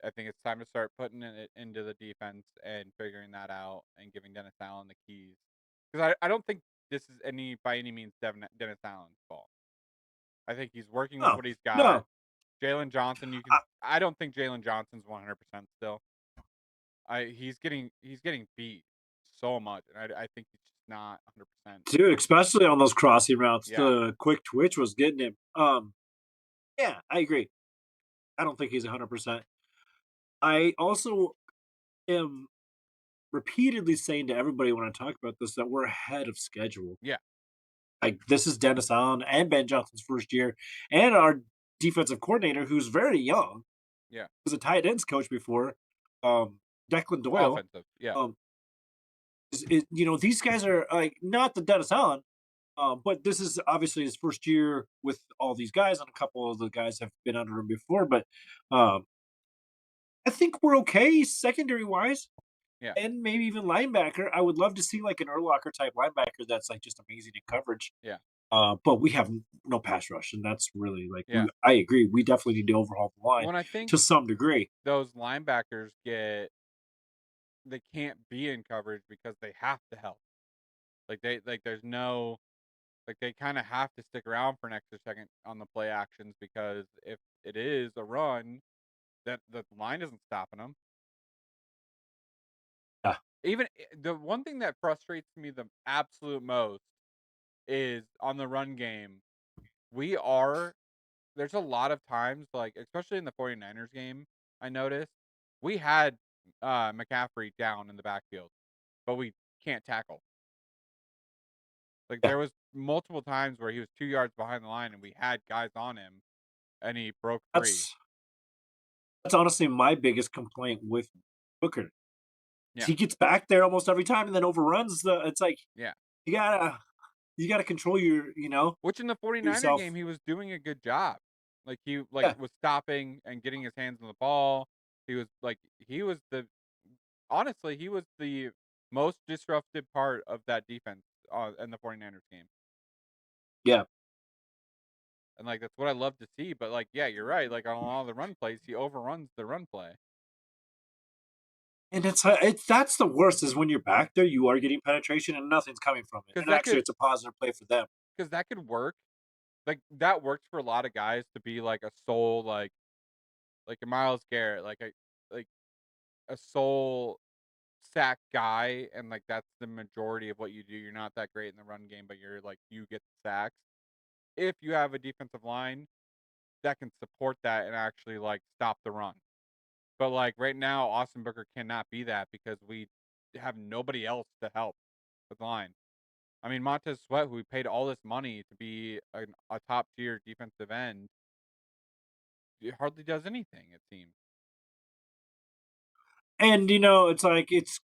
I think it's time to start putting it into the defense and figuring that out and giving Dennis Allen the keys. Because I don't think this is by any means Dennis Allen's fault. I think he's working with No, what he's got. no. Jalen Johnson, I, I don't think Jalen Johnson's 100% still. He's getting beat so much, and I think he's just not 100%. dude, especially on those crossing routes, Yeah. the quick twitch was getting him. Yeah, I agree. I don't think he's 100%. I also am repeatedly saying to everybody when I talk about this that we're ahead of schedule. Yeah. Like this is Dennis Allen and Ben Johnson's first year, and our defensive coordinator who's very young. Yeah. Was a tight ends coach before. Declan Doyle. Offensive. Yeah. These guys are like not the Dennis Allen, but this is obviously his first year with all these guys, and a couple of the guys have been under him before. But I think we're okay secondary wise. Yeah. And maybe even linebacker. I would love to see like an Urlacher type linebacker that's like just amazing in coverage. Yeah. But we have no pass rush, and that's really like Yeah. I agree. We definitely need to overhaul the line When I think to some degree. those linebackers they can't be in coverage because they have to help. Like there's no like they kind of have to stick around for an extra second on the play actions because if it is a run, that the line isn't stopping them. Yeah. Even the one thing that frustrates me the absolute most is on the run game. There's a lot of times like especially in the 49ers game, I noticed we had McCaffrey down in the backfield, but we can't tackle. Like Yeah. there was multiple times where he was 2 yards behind the line and we had guys on him and he broke free. That's honestly my biggest complaint with Booker. Yeah. He gets back there almost every time and then overruns the. It's like Yeah. you gotta control your Which in the 49er yourself. game he was doing a good job. Like he Yeah. was stopping and getting his hands on the ball. He was honestly, he was the most disruptive part of that defense in the 49ers game. Yeah. And like that's what I love to see, but like yeah, you're right. Like on a lot of the run plays, he overruns the run play. And it's that's the worst is when you're back there, you are getting penetration and nothing's coming from it. 'Cause And that actually, could it's a positive play for them. because that could work. Like that works for a lot of guys to be like a sole like a Miles Garrett, like a sole sack guy, and like that's the majority of what you do. You're not that great in the run game, but you get the sacks. If you have a defensive line that can support that and actually like stop the run. But like right now, Austin Booker cannot be that because we have nobody else to help with the line. I mean, Montez Sweat, who we paid all this money to be a top tier defensive end, he hardly does anything. It seems. And it's like it's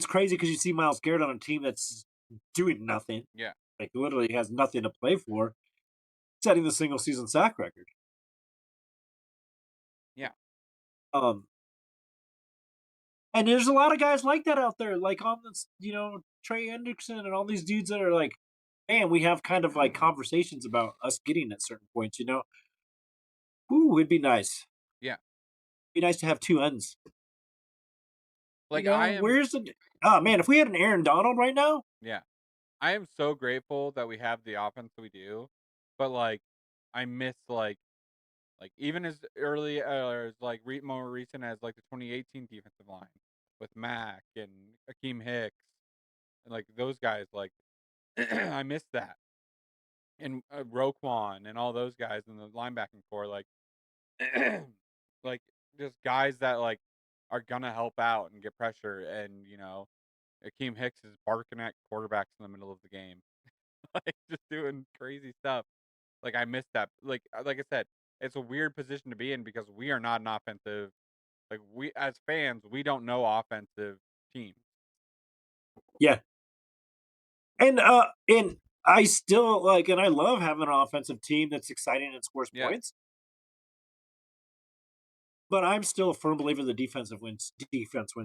crazy because you see Miles Garrett on a team that's doing nothing. Yeah. Like literally has nothing to play for, setting the single season sack record. Yeah. And there's a lot of guys like that out there, like on this, Trey Hendrickson and all these dudes that are like, man, we have kind of like conversations about us getting at certain points, Ooh, it'd be nice. Yeah. Be nice to have two ends. Like where's the oh man, if we had an Aaron Donald right now, Yeah. I am so grateful that we have the offense that we do, but like I miss like even as early as like more recent as like the 2018 defensive line with Mac and Akeem Hicks and like those guys like I miss that and Roquan and all those guys in the linebacking core like just guys that like are gonna help out and get pressure and Akeem Hicks is barking at quarterbacks in the middle of the game like just doing crazy stuff. Like I missed that. Like I said, it's a weird position to be in because we are not an offensive. Like we as fans, we don't know offensive teams. Yeah, and I still like, and I love having an offensive team that's exciting and scores Yeah, points. But I'm still a firm believer the defense wins yeah.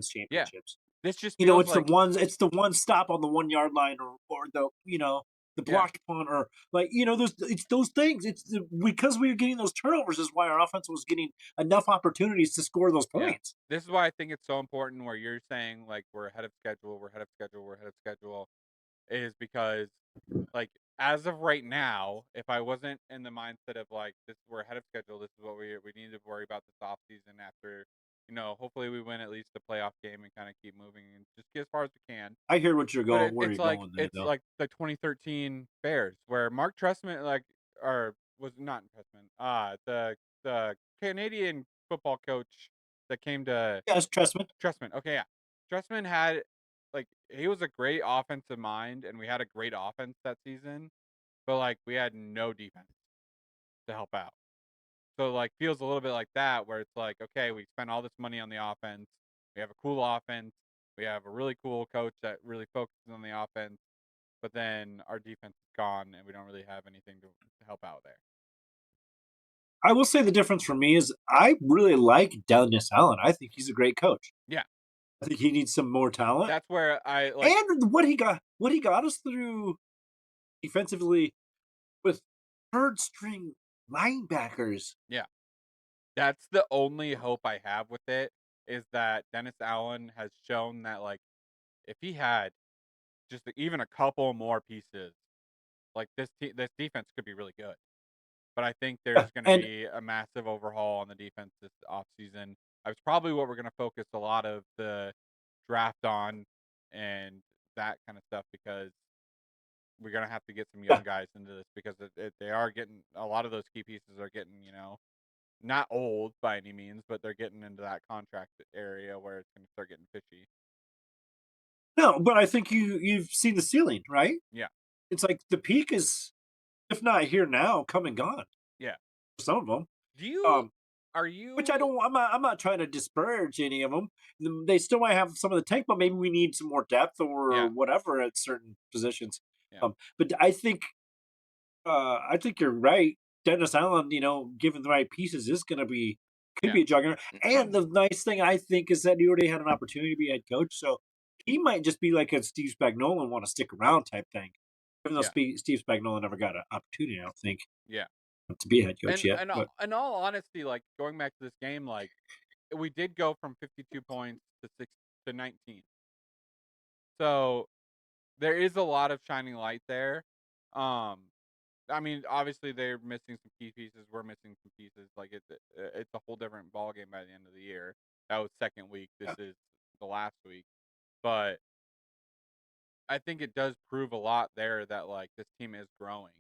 championships. This just You know, feels like it's the one stop on the 1 yard line or the yeah, blocked punt or like, those it's those things. Because we were getting those turnovers is why our offense was getting enough opportunities to score those yeah. points. This is why I think it's so important. Where you're saying like we're ahead of schedule, we're ahead of schedule, we're ahead of schedule, is because like as of right now, if I wasn't in the mindset of like this, we're ahead of schedule. This is what we need to worry about this off season. After hopefully we win at least the playoff game and kind of keep moving and just get as far as we can. I hear what you're But going where it's you're like going there it's though. like the 2013 Bears where Mark Trestman or was not Trestman. The Canadian football coach that came to Yes, Trestman. Trestman. Okay, yeah. Trestman had like he was a great offensive mind and we had a great offense that season, but like we had no defense to help out. So like feels a little bit like that where it's like, okay, we spent all this money on the offense. We have a cool offense. We have a really cool coach that really focuses on the offense, but then our defense is gone and we don't really have anything to help out there. I will say the difference for me is I really like Dennis Allen. I think he's a great coach. Yeah. I think he needs some more talent. That's where I like And what he got us through defensively with third string linebackers. yeah. That's the only hope I have with it is that Dennis Allen has shown that like if he had just even a couple more pieces, like this defense could be really good. But I think Yeah, there's going to and be a massive overhaul on the defense this offseason. That's probably what we're going to focus a lot of the draft on and that kind of stuff because we're going to have to get some yeah, young guys into this because they are getting a lot of those key pieces are getting, not old by any means, but they're getting into that contract area where it's going to start getting fishy. no, but I think you've seen the ceiling, right? Yeah. It's like the peak is, if not here now, come and gone Yeah. for some of them. Do you, Um, are which I you, don't. I'm not trying to disparage any of them. They still might have some of the tank, but maybe we need some more depth or yeah. whatever at certain positions. Yeah. But I think you're right. Dennis Allen, given the right pieces, is going to could Yeah. be a juggernaut. And the nice thing I think is that he already had an opportunity to be head coach, so he might just be like a Steve Spagnuolo and want to stick around type thing. Even though Yeah. Steve Spagnuolo never got an opportunity, I don't think, Yeah. to be a head coach And yet. and But in all honesty, like going back to this game, like we did go from 52 points to 19. So there is a lot of shining light there. Um, I mean, obviously they're missing some key pieces. We're missing some pieces. Like it's a whole different ball game by the end of the year. That was second week. This yeah, is the last week. But I think it does prove a lot there that like this team is growing.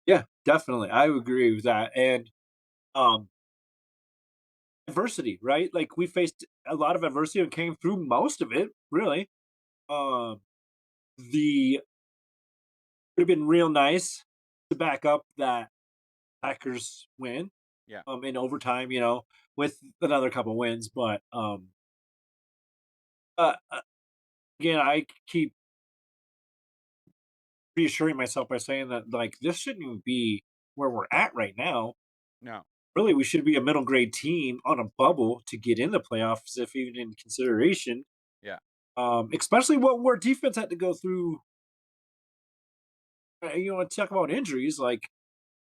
yeah, definitely, I agree with that. And um, adversity, right? Like we faced a lot of adversity and came through most of it. Really, um, the would have been real nice to back up that Packers win Yeah. in overtime, with another couple wins. But uh, uh, again, I keep reassuring myself by saying that like this shouldn't even be where we're at right now. No. Really, we should be a middle grade team on a bubble to get in the playoffs, if even in consideration. Yeah. Especially what where defense had to go through. Talk about injuries. Like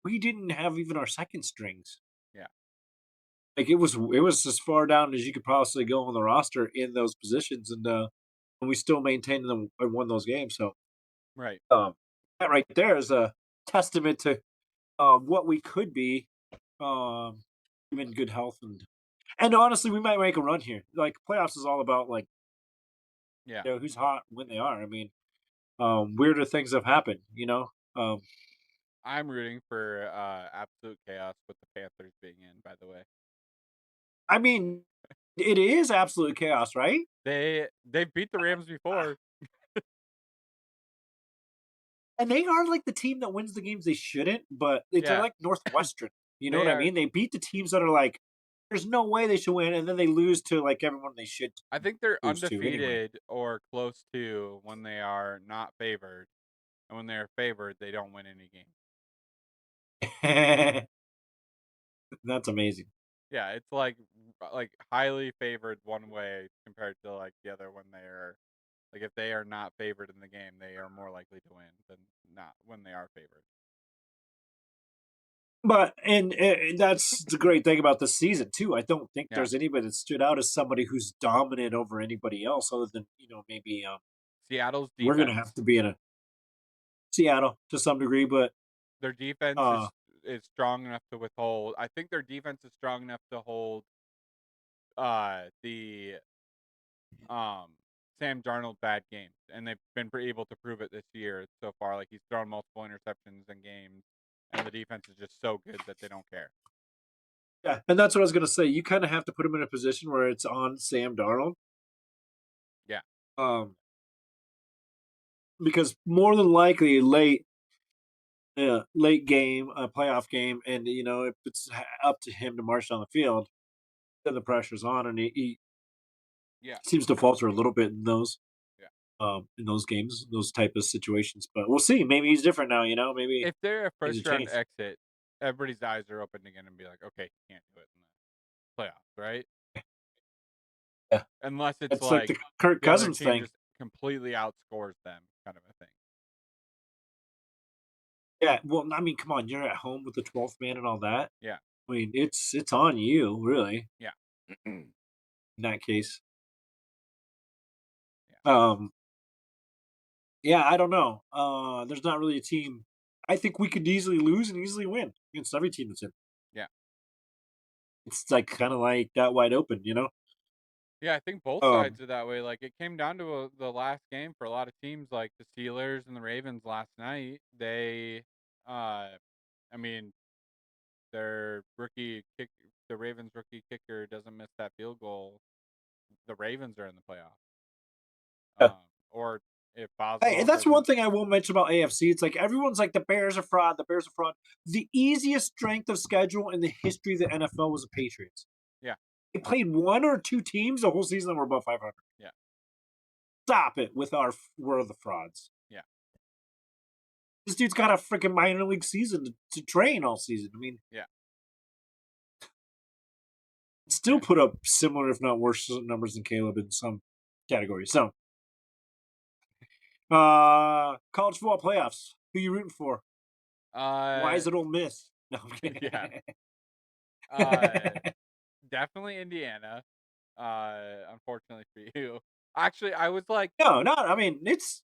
we didn't have even our second strings. Yeah. Like it was as far down as you could possibly go on the roster in those positions, and and we still maintained them and won those games. So Right. um, that right there is a testament to what we could be, um, in good health and honestly, we might make a run here. Like playoffs is all about like Yeah. who's hot when they are. I mean, weirder things have happened. Um, I'm rooting for absolute chaos with the Panthers being in, by the way. I mean, it is absolute chaos, right? They've beat the Rams before. And they are like the team that wins the games they shouldn't, but they're Yeah. like Northwestern. You know They what I are mean? They beat the teams that are like, there's no way they should win, and then they lose to like everyone they should I think they're lose to anyway. undefeated or close to when they are not favored. And when they're favored, they don't win any game. That's amazing. Yeah, it's like highly favored one way compared to like the other when they're like if they are not favored in the game, they are more likely to win than not when they are favored. But and that's the great thing about this season too. I don't think Yeah. there's anybody that stood out as somebody who's dominant over anybody else, other than maybe Seattle's we're gonna have defense. to be in a Seattle to some degree, but Their defense uh, is strong enough to withhold. I think their defense is strong enough to hold the um Sam Darnold bad games, and they've been able to prove it this year so far. Like he's thrown multiple interceptions in games, and the defense is just so good that they don't care. yeah, and that's what I was gonna say. You kind of have to put him in a position where it's on Sam Darnold, Yeah, um, because more than likely late game, a playoff game, and if it's up to him to march down the field, then the pressure's on, and he yeah, seems to falter a little bit yeah. in those games, those type of situations. But we'll see. Maybe he's different now. Maybe If they're a things have first round changed. exit, everybody's eyes are open again and be like, okay, he can't do it in the playoffs, right? Yeah, Unless it's it's like like the Kirk the other Cousins team thing. just completely outscores them, kind of a thing. Yeah, well, I mean, come on, you're at home with the 12th man and all that. Yeah, I mean, it's on you, really, yeah, yeah. in that case. Um, yeah, I don't know. There's not really a team. I think we could easily lose and easily win against every team that's in. Yeah. It's like kind of like that wide open. Yeah, I think both Um, sides are that way. Like it came down to the last game for a lot of teams, like the Steelers and the Ravens last night. Uh, I mean, their the Ravens rookie kicker doesn't miss that field goal. The Ravens are in the playoffs. yeah. Or if Hey, Boswell that's one doesn't, thing I will mention about AFC. It's like everyone's like the Bears are fraud. The Bears are fraud. The easiest strength of schedule in the history of the NFL was the Patriots. yeah, They played one or two teams the whole season that were above 500. yeah, Stop it with our we're the frauds. yeah, This dude's got a freaking minor league season to train all season. I mean, yeah, still yeah. put up similar, if not worse, numbers than Caleb in some categories. So, college football playoffs. Who you rooting for? Why Uh, is it Ole Miss? No, I'm kidding. yeah. Uh, Definitely Indiana. Unfortunately for you. Actually, I was like, No, not. I mean, that's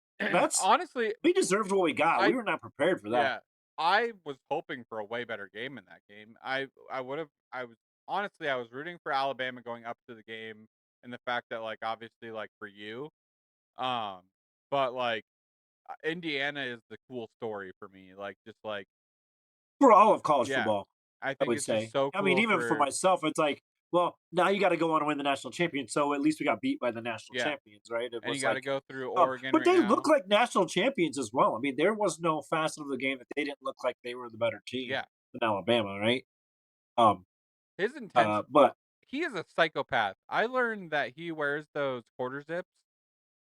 honestly, we deserved what we got. We I were not prepared for that. yeah, I was hoping for a way better game in that game. I would have. I was honestly, I was rooting for Alabama going up to the game, and the fact that like obviously like for you, um, but like Indiana is the cool story for me. Like just like For all of college yeah, football, I I think would it's just say. so I mean, cool even for for myself, it's like, well, now you got to go on and win the national champion. So at least we got beat by the national yeah, champions, right? It and you was got to like, go through Oregon but right they look now. like national champions as well. I mean, there was no facet of the game that they didn't look like they were the better team Yeah, than Alabama, right? Um, his intention. but He is a psychopath. I learned that he wears those quarter zips,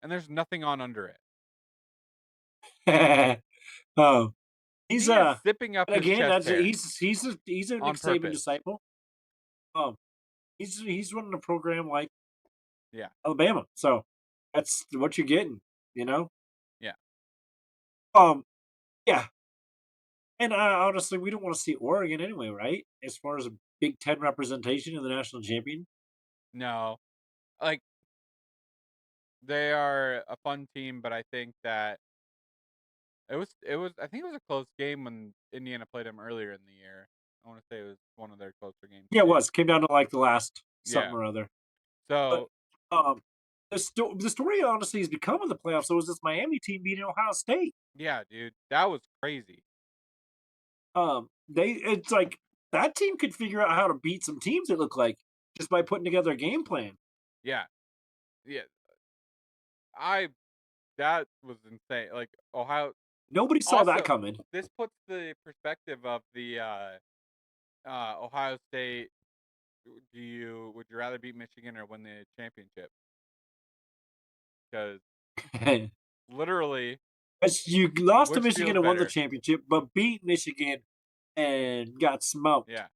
and there's nothing on under it. um, he's He is zipping up and his again, chest that's hair he's a Nick on Saban purpose. disciple. Um, he's running a program like Yeah, Alabama, so that's what you're getting, you know. yeah. Um, yeah, and honestly, we don't want to see Oregon anyway, right? As far as a Big Ten representation in the national champion. No, like They are a fun team, but I think that I think it was a close game when Indiana played them earlier in the year. I want to say it was one of their closer games Yeah, it too. was. Came down to like the last something Yeah. or other. But So um, the story honestly is becoming the playoffs. So was this Miami team beating Ohio State? yeah, dude, that was crazy. It's like that team could figure out how to beat some teams. It looked like just by putting together a game plan. Yeah, yeah. I That was insane. Like Ohio. Nobody saw that Also, coming. this puts the perspective of the Ohio State. Would you rather beat Michigan or win the championship? Because literally, As you lost to which Michigan feels and won the better? championship, but beat Michigan and got smoked Yeah,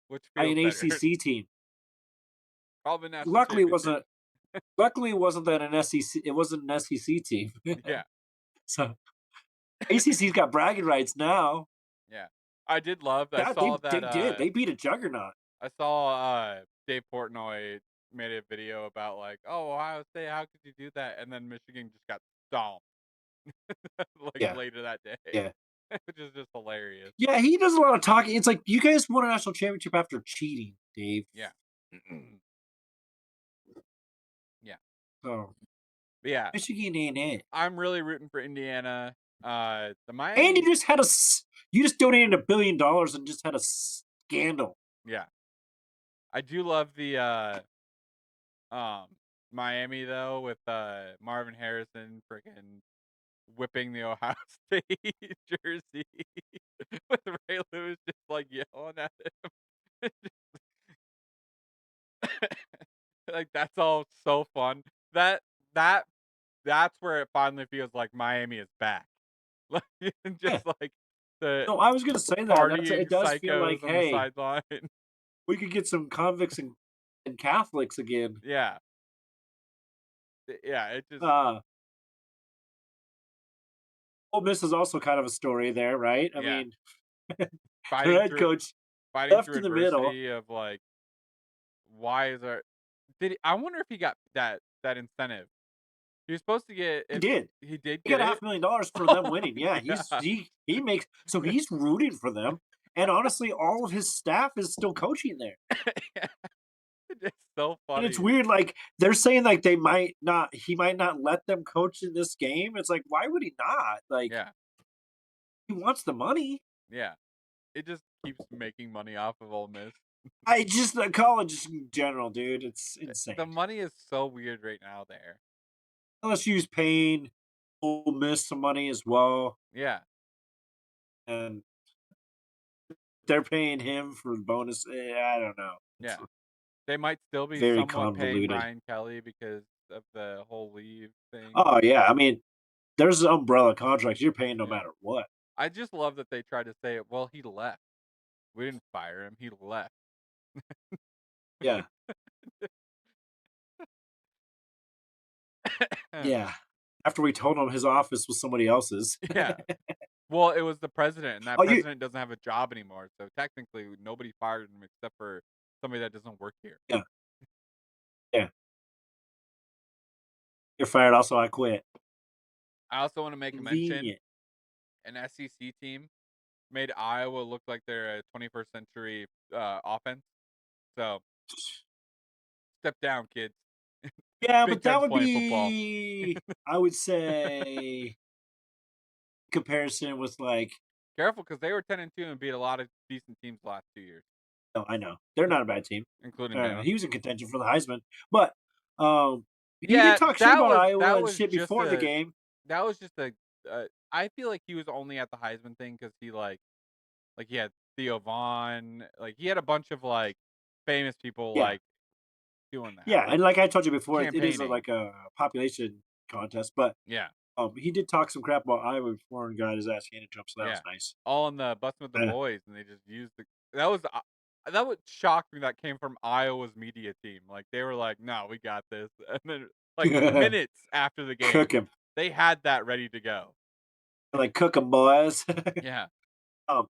which by feels an better? ACC team. Probably national Luckily, it championship. wasn't. Luckily, it wasn't that an SEC. It wasn't an SEC team. Yeah, So ACC's got bragging rights now. yeah. I did love. I God, saw they that. did. They beat a juggernaut. I saw Dave Portnoy made a video about like, oh, Ohio State, how could you do that? And then Michigan just got stomped like Yeah, later that day, yeah, which is just hilarious. yeah. He does a lot of talking. It's like you guys won a national championship after cheating, Dave. Yeah. Yeah. So But yeah, Michigan ain't it. I'm really rooting for Indiana. The And Miami. you just donated $1 billion and just had a scandal. Yeah, I do love the um Miami though with Marvin Harrison freaking whipping the Ohio State jersey with Ray Lewis just like yelling at him. Like that's all so fun. That that that's where it finally feels like Miami is back. Like Yeah. just like the No, I was gonna say that. partying It does feel like, psychos on the hey, sideline. we could get some convicts and Catholics again. Yeah. Yeah, it just Uh, Ole Miss is also kind of a story there, right? I yeah, mean, their fighting head through coach fighting left through in the middle. adversity of like why is there I wonder if he got that incentive. He was supposed to get He if did. he did He get got it. $500,000 for them winning. Yeah, Yeah. he makes so he's rooting for them. And honestly, all of his staff is still coaching there. It's so And it's funny. weird, like they're saying like he might not let them coach in this game. It's like, why would he not? Like Yeah. he wants the money. Yeah. It just keeps making money off of Ole Miss. I just college in general, dude. It's insane. The money is so weird right now there. LSU's paying Ole Miss some money as well, Yeah. and they're paying him for bonus. I don't know. It's Yeah. They might still be very somewhat paying convoluted. Brian Kelly because of the whole leave thing. Oh yeah, I mean, there's umbrella contracts. You're paying no Yeah. matter what. I just love that they tried to say, well, he left. We didn't fire him. He left. Yeah, yeah. After we told him his office was somebody else's. Yeah. Well, it was the president, and that Oh, you president doesn't have a job anymore. So technically, nobody fired him except for somebody that doesn't work here. yeah, yeah. You're fired. Also, I quit. I also want to make a mention Convenient. an SEC team made Iowa look like they're a 21st century offense. So step down, kids. Yeah, Big but that Ten's would playing football. be, I would say, comparison with like. Careful, because they were 10-2 and beat a lot of decent teams the last 2 years, No, I know they're not a bad team. including Bama. He was in contention for the Heisman, but he Yeah, did talk shit that about was Iowa that and was shit just before the a game. that was just a. I feel like he was only at the Heisman thing because he like he had Theo Vaughn, like he had a bunch of like famous people Yeah, like doing that, yeah, like and like I told you before, it is campaigning. like a population contest, but Yeah, he did talk some crap about Iowa before and got his ass handed to him, so that was yeah, nice. all in the busting with the Uh, boys, and they just used the that would shock me. That came from Iowa's media team. Like they were like, "No, we got this," and then like minutes after the cook game, him, they had that ready to go. like cook him, boys. Yeah, um,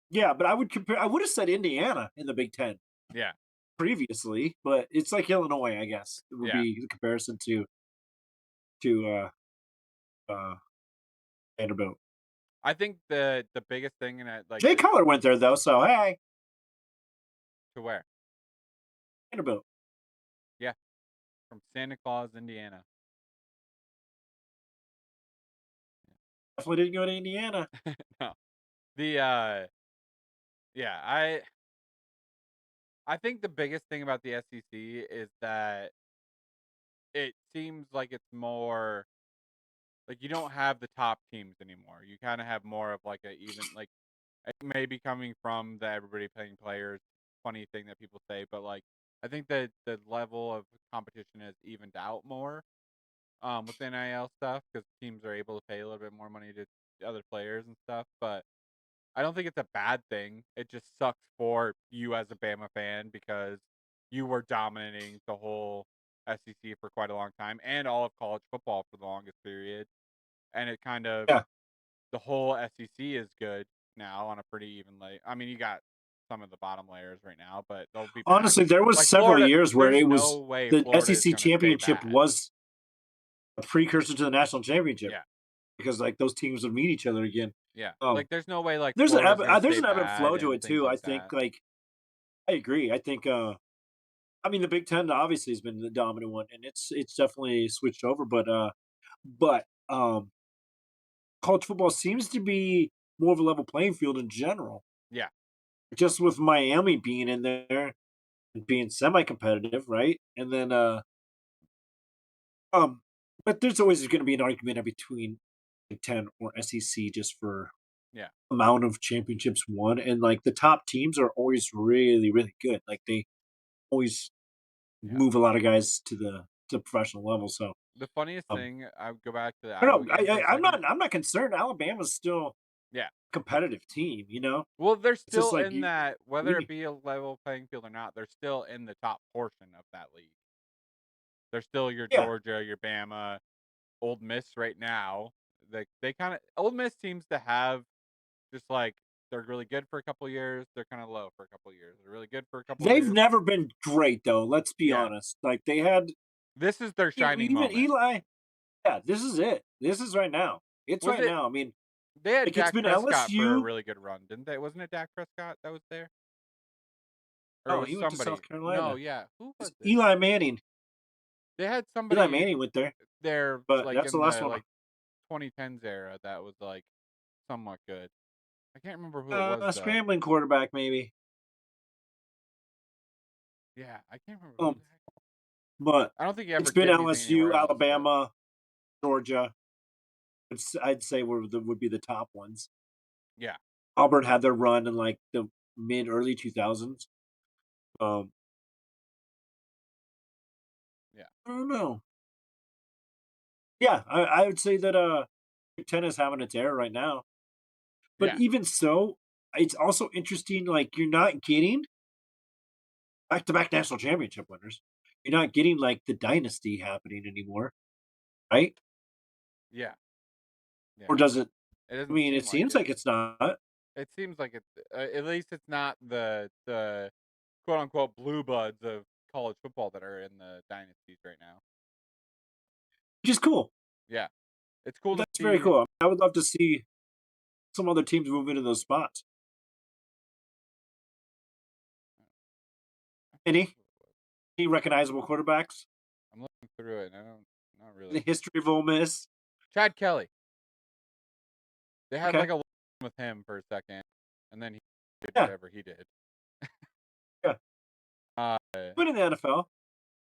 yeah, but I would compare. I would have said Indiana in the Big Ten yeah, previously, but it's like Illinois, I guess. It would yeah. be the comparison to. to Vanderbilt. I think the biggest thing in it, like Jay Cutler went there though, so hey, to where? Vanderbilt. Yeah, from Santa Claus, Indiana. Definitely didn't go to Indiana. No, the yeah, I think the biggest thing about the SEC is that it seems like it's more like you don't have the top teams anymore. You kind of have more of like a even like it may be coming from the everybody playing players funny thing that people say, but like I think that the level of competition has evened out more with the NIL stuff because teams are able to pay a little bit more money to other players and stuff. But I don't think it's a bad thing. It just sucks for you as a Bama fan because you were dominating the whole SEC for quite a long time and all of college football for the longest period. And it kind of Yeah. the whole SEC is good now on a pretty even I mean, you got some of the bottom layers right now, but they'll be back. Honestly, there was Like several Florida, years where there's it no was way the Florida is SEC going to stay championship bad. was a precursor to the national championship. Yeah. Because like those teams would meet each other again. Yeah. Um, Like there's no way like there's Florida's going to there's stay an ebb and flow bad to and it things too. I like think that. like I agree. I think I mean the Big Ten obviously has been the dominant one, and it's definitely switched over. But college football seems to be more of a level playing field in general. Yeah. Just with Miami being in there and being semi-competitive, right? And then um, but there's always going to be an argument in between Big Ten or SEC just for Yeah. amount of championships won, and like the top teams are always really really good. Like they always Yeah. move a lot of guys to the professional level. So The funniest um, thing, I would go back to the I Iowa don't know. game for a second. I'm not concerned. Alabama's still a Yeah. competitive team. You know, Well, they're it's just still like in that, whether we it be a level playing field or not, they're still in the top portion of that league. They're still your yeah. Georgia, your Bama, Old Miss right now. They kind of Old Miss seems to have just like they're really good for a couple years, they're kind of low for a couple years. They're really good for a couple They've years. never been great though. Let's be Yeah, honest. Like they had this is their shining even moment. Eli. Yeah, this is it. This is right now. It's Was right it? now. I mean, They had like it's Dak been Prescott for a LSU. really good run, didn't they? Wasn't it Dak Prescott that was there, or it Oh, was he went to South somebody? No, Carolina. yeah, who was It's it? Eli Manning. They had Eli somebody Manning went there, there but like that's the in last the one. 2010s era that was like somewhat good. I can't remember who it was A though. scrambling quarterback, maybe. Yeah, I can't remember who Um, the heck. but I don't think he it's ever been did anything LSU, anywhere else, but Alabama, Georgia. I'd say would be the top ones. yeah, Auburn had their run in like the mid early 2000s. Um, yeah, I don't know. Yeah, I would say that Big Ten is having its era right now. But yeah, even so, it's also interesting. Like you're not getting back to back national championship winners. You're not getting like the dynasty happening anymore, right? yeah, yeah. Or does it? It I doesn't mean, it seem like seems it. like it's not. It seems like it's at least it's not the quote unquote blue bloods of college football that are in the dynasties right now. Which is cool. Yeah, it's cool to That's very see. cool. I would love to see some other teams move into those spots. Any any recognizable quarterbacks I'm looking through it, and I don't, not in the really. history of Ole Miss? Chad Kelly. They had Okay, like a with him for a second, and then he did yeah, whatever he did. yeah. Uh, But in the NFL,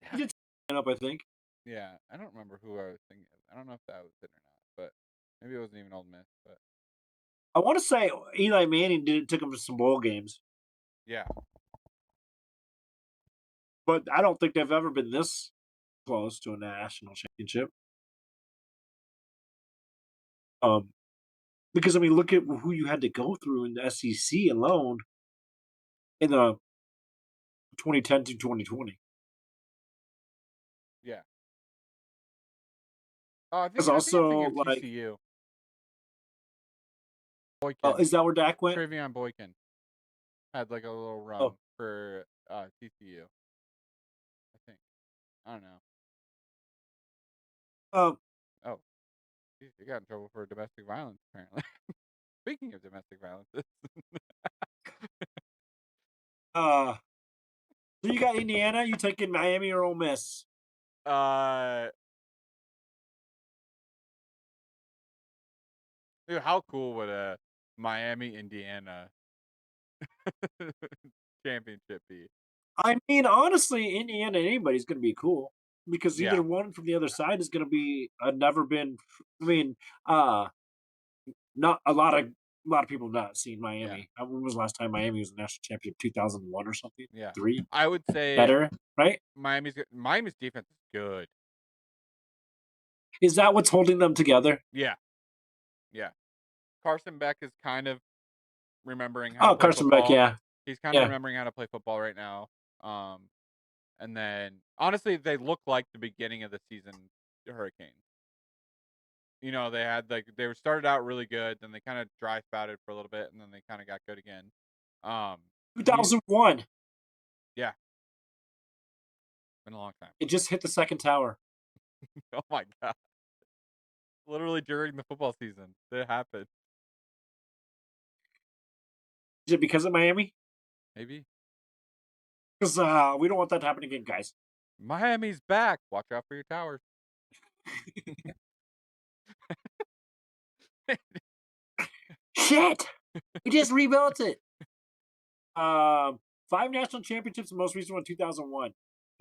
he yeah, did stand up. I think. yeah. I don't remember who I was thinking of. I don't know if that was it or not, but maybe it wasn't even Old Miss. But I want to say Eli Manning took him to some bowl games, yeah, but I don't think they've ever been this close to a national championship. Um, because I mean, look at who you had to go through in the SEC alone in the 2010 to 2020. yeah. Oh, There's I think I'm thinking also of like, TCU. Boykin, is that where Dak went? Travion Boykin had like a little run Oh, for TCU. I think. I don't know. um, He got in trouble for domestic violence, apparently. Speaking of domestic violence, Uh, so you got Indiana. You taking Miami or Ole Miss? uh, dude, how cool would a Miami Indiana championship be? I mean, honestly, Indiana anybody's going to be cool because Yeah, either one from the other side is going to be never been. I mean, uh, not a lot of people have not seen yeah, Miami. When was the last time Miami was a national champion? 2001 or something? yeah. Three I would say better, right? Miami's defense is good. Is that what's holding them together? Yeah, yeah. Carson Beck is kind of remembering how to Oh, play Carson Beck, football. yeah, He's kind of yeah. remembering how to play football right now. Um, and then honestly, they look like the beginning of the season Hurricanes. You know, they had they were started out really good, then they kind of dry spouted for a little bit, and then they kind of got good again. Um, he 2001. yeah, been a long time. It just hit the second tower. Oh my god, literally during the football season, it happened. Is it because of Miami? Maybe Because we don't want that to happen again, guys. Miami's back. Watch out for your towers. Shit, we just rebuilt it. 5 national championships. The most recent one, 2001.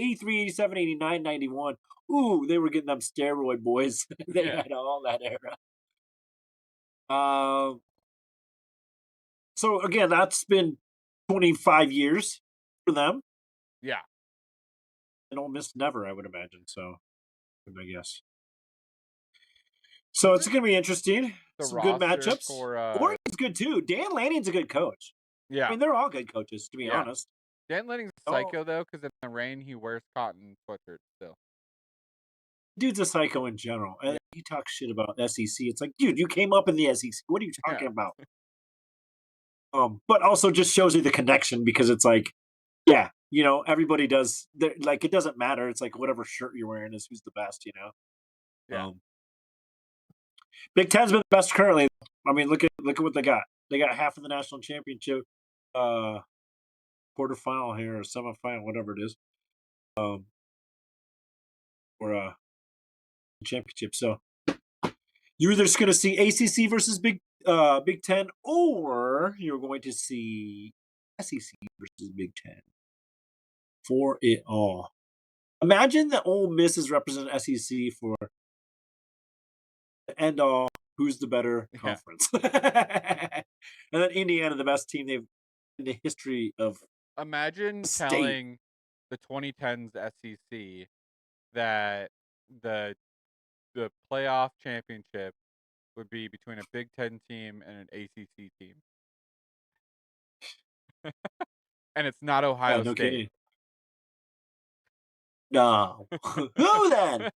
83, 87, 89, 91. Ooh, they were getting them steroid boys. They Yeah, had all that era. Um, so again, that's been 25 years for them. yeah. And Ole Miss never, I would imagine. So, I guess. So it's going to be interesting. The Some good roster matchups. for Oregon's good too. Dan Lanning's a good coach. I yeah, mean, they're all good coaches, to be yeah. honest. Dan Lanning's a Oh, psycho though, because in the rain he wears cotton sweatshirts still. dude's a psycho in general. And Yeah, he talks shit about SEC. It's like, dude, you came up in the SEC. What are you yeah, talking about? But also just shows you the connection because it's like, yeah, everybody does. Like, it doesn't matter. It's like whatever shirt you're wearing is who's the best. yeah, Um, Big Ten's been the best currently. I mean, look at what they got. They got half of the national championship, uh, quarterfinal here or semifinal, whatever it is, or championship. So you're either just going to see ACC versus Big Ten, or you're going to see SEC versus Big Ten for it all. Imagine that Ole Miss is representing SEC for the end all. Who's the better yeah. conference? And then Indiana, the best team they've in the history of Imagine the state. telling the 2010s SEC that the the playoff championship would be between a Big Ten team and an ACC team, and it's not Yeah, Ohio no State. kidding. No. Who then?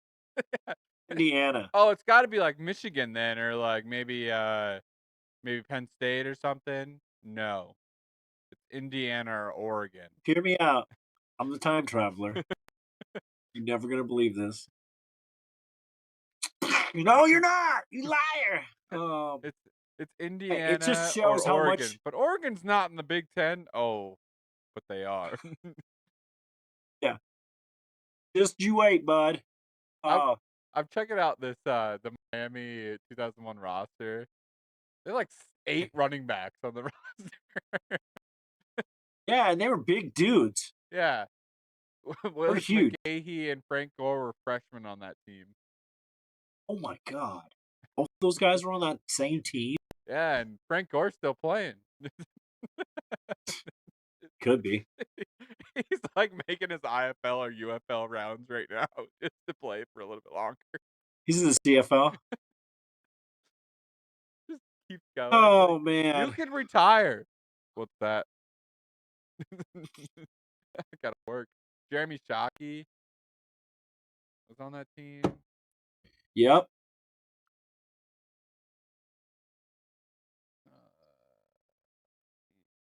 Indiana. Oh, it's got to be like Michigan then, or like maybe Penn State or something. No, it's Indiana or Oregon. Hear me out. I'm the time traveler. You're never gonna believe this. No, you're not. You liar. It's It Indiana just or shows how Oregon, much. but Oregon's not in the Big Ten. Oh, but they are. Yeah. Just you wait, bud. I'm Oh, I'm checking out this the Miami 2001 roster. They're like 8 running backs on the roster. yeah, and they were big dudes. Yeah, They're Willis huge. McGahee and Frank Gore were freshmen on that team. Oh my god. Both those guys were on that same team. Yeah, and Frank Gore's still playing. Could be. He's like making his IFL or UFL rounds right now just to play for a little bit longer. He's in the CFL. Just keep going. Oh You man. can retire. What's that? Gotta work. Jeremy Shockey was on that team. Yep.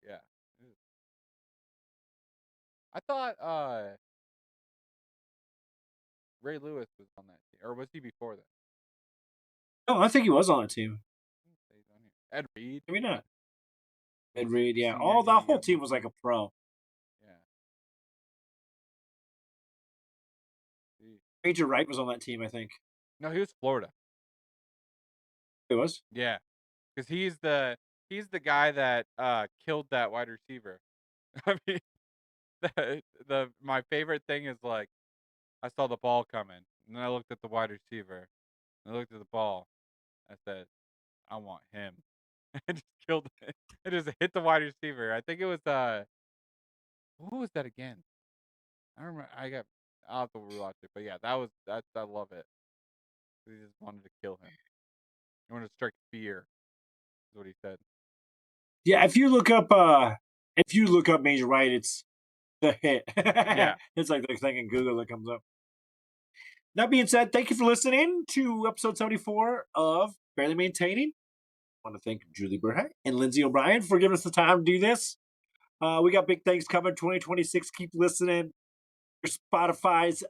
Yeah. I thought Ray Lewis was on that team, or was he before that? Oh, I think he was on that team. Say he's on here. Ed Reed. Maybe not. Ed Was Reed, yeah. senior All the year whole young team was like rookie. a pro. Yeah. See. Major Wright was on that team, I think. No, he was Florida. It was. Yeah, because he's the guy that killed that wide receiver. I mean, my favorite thing is like I saw the ball coming, and then I looked at the wide receiver, and I looked at the ball. I said, I want him. I just killed it. I just hit the wide receiver. I think it was who was that again? I don't remember. I'll have to rewatch it, but yeah, that I love it. He just wanted to kill him. He wanted to strike fear. Is what he said. Yeah, if you look up Major Wright, it's the hit. Yeah. It's like the thing in Google that comes up. That being said, thank you for listening to episode 74 of Barely Maintaining. I want to thank Julie Burhett and Lindsay O'Brien for giving us the time to do this. We got big things coming 2026. Keep listening. Your Spotify's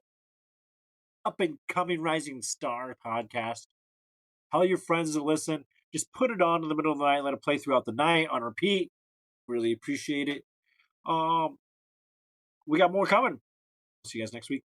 up and coming rising star podcast. Tell your friends to listen. Just put it on in the middle of the night. Let it play throughout the night on repeat. Really appreciate it. We got more coming. See you guys next week.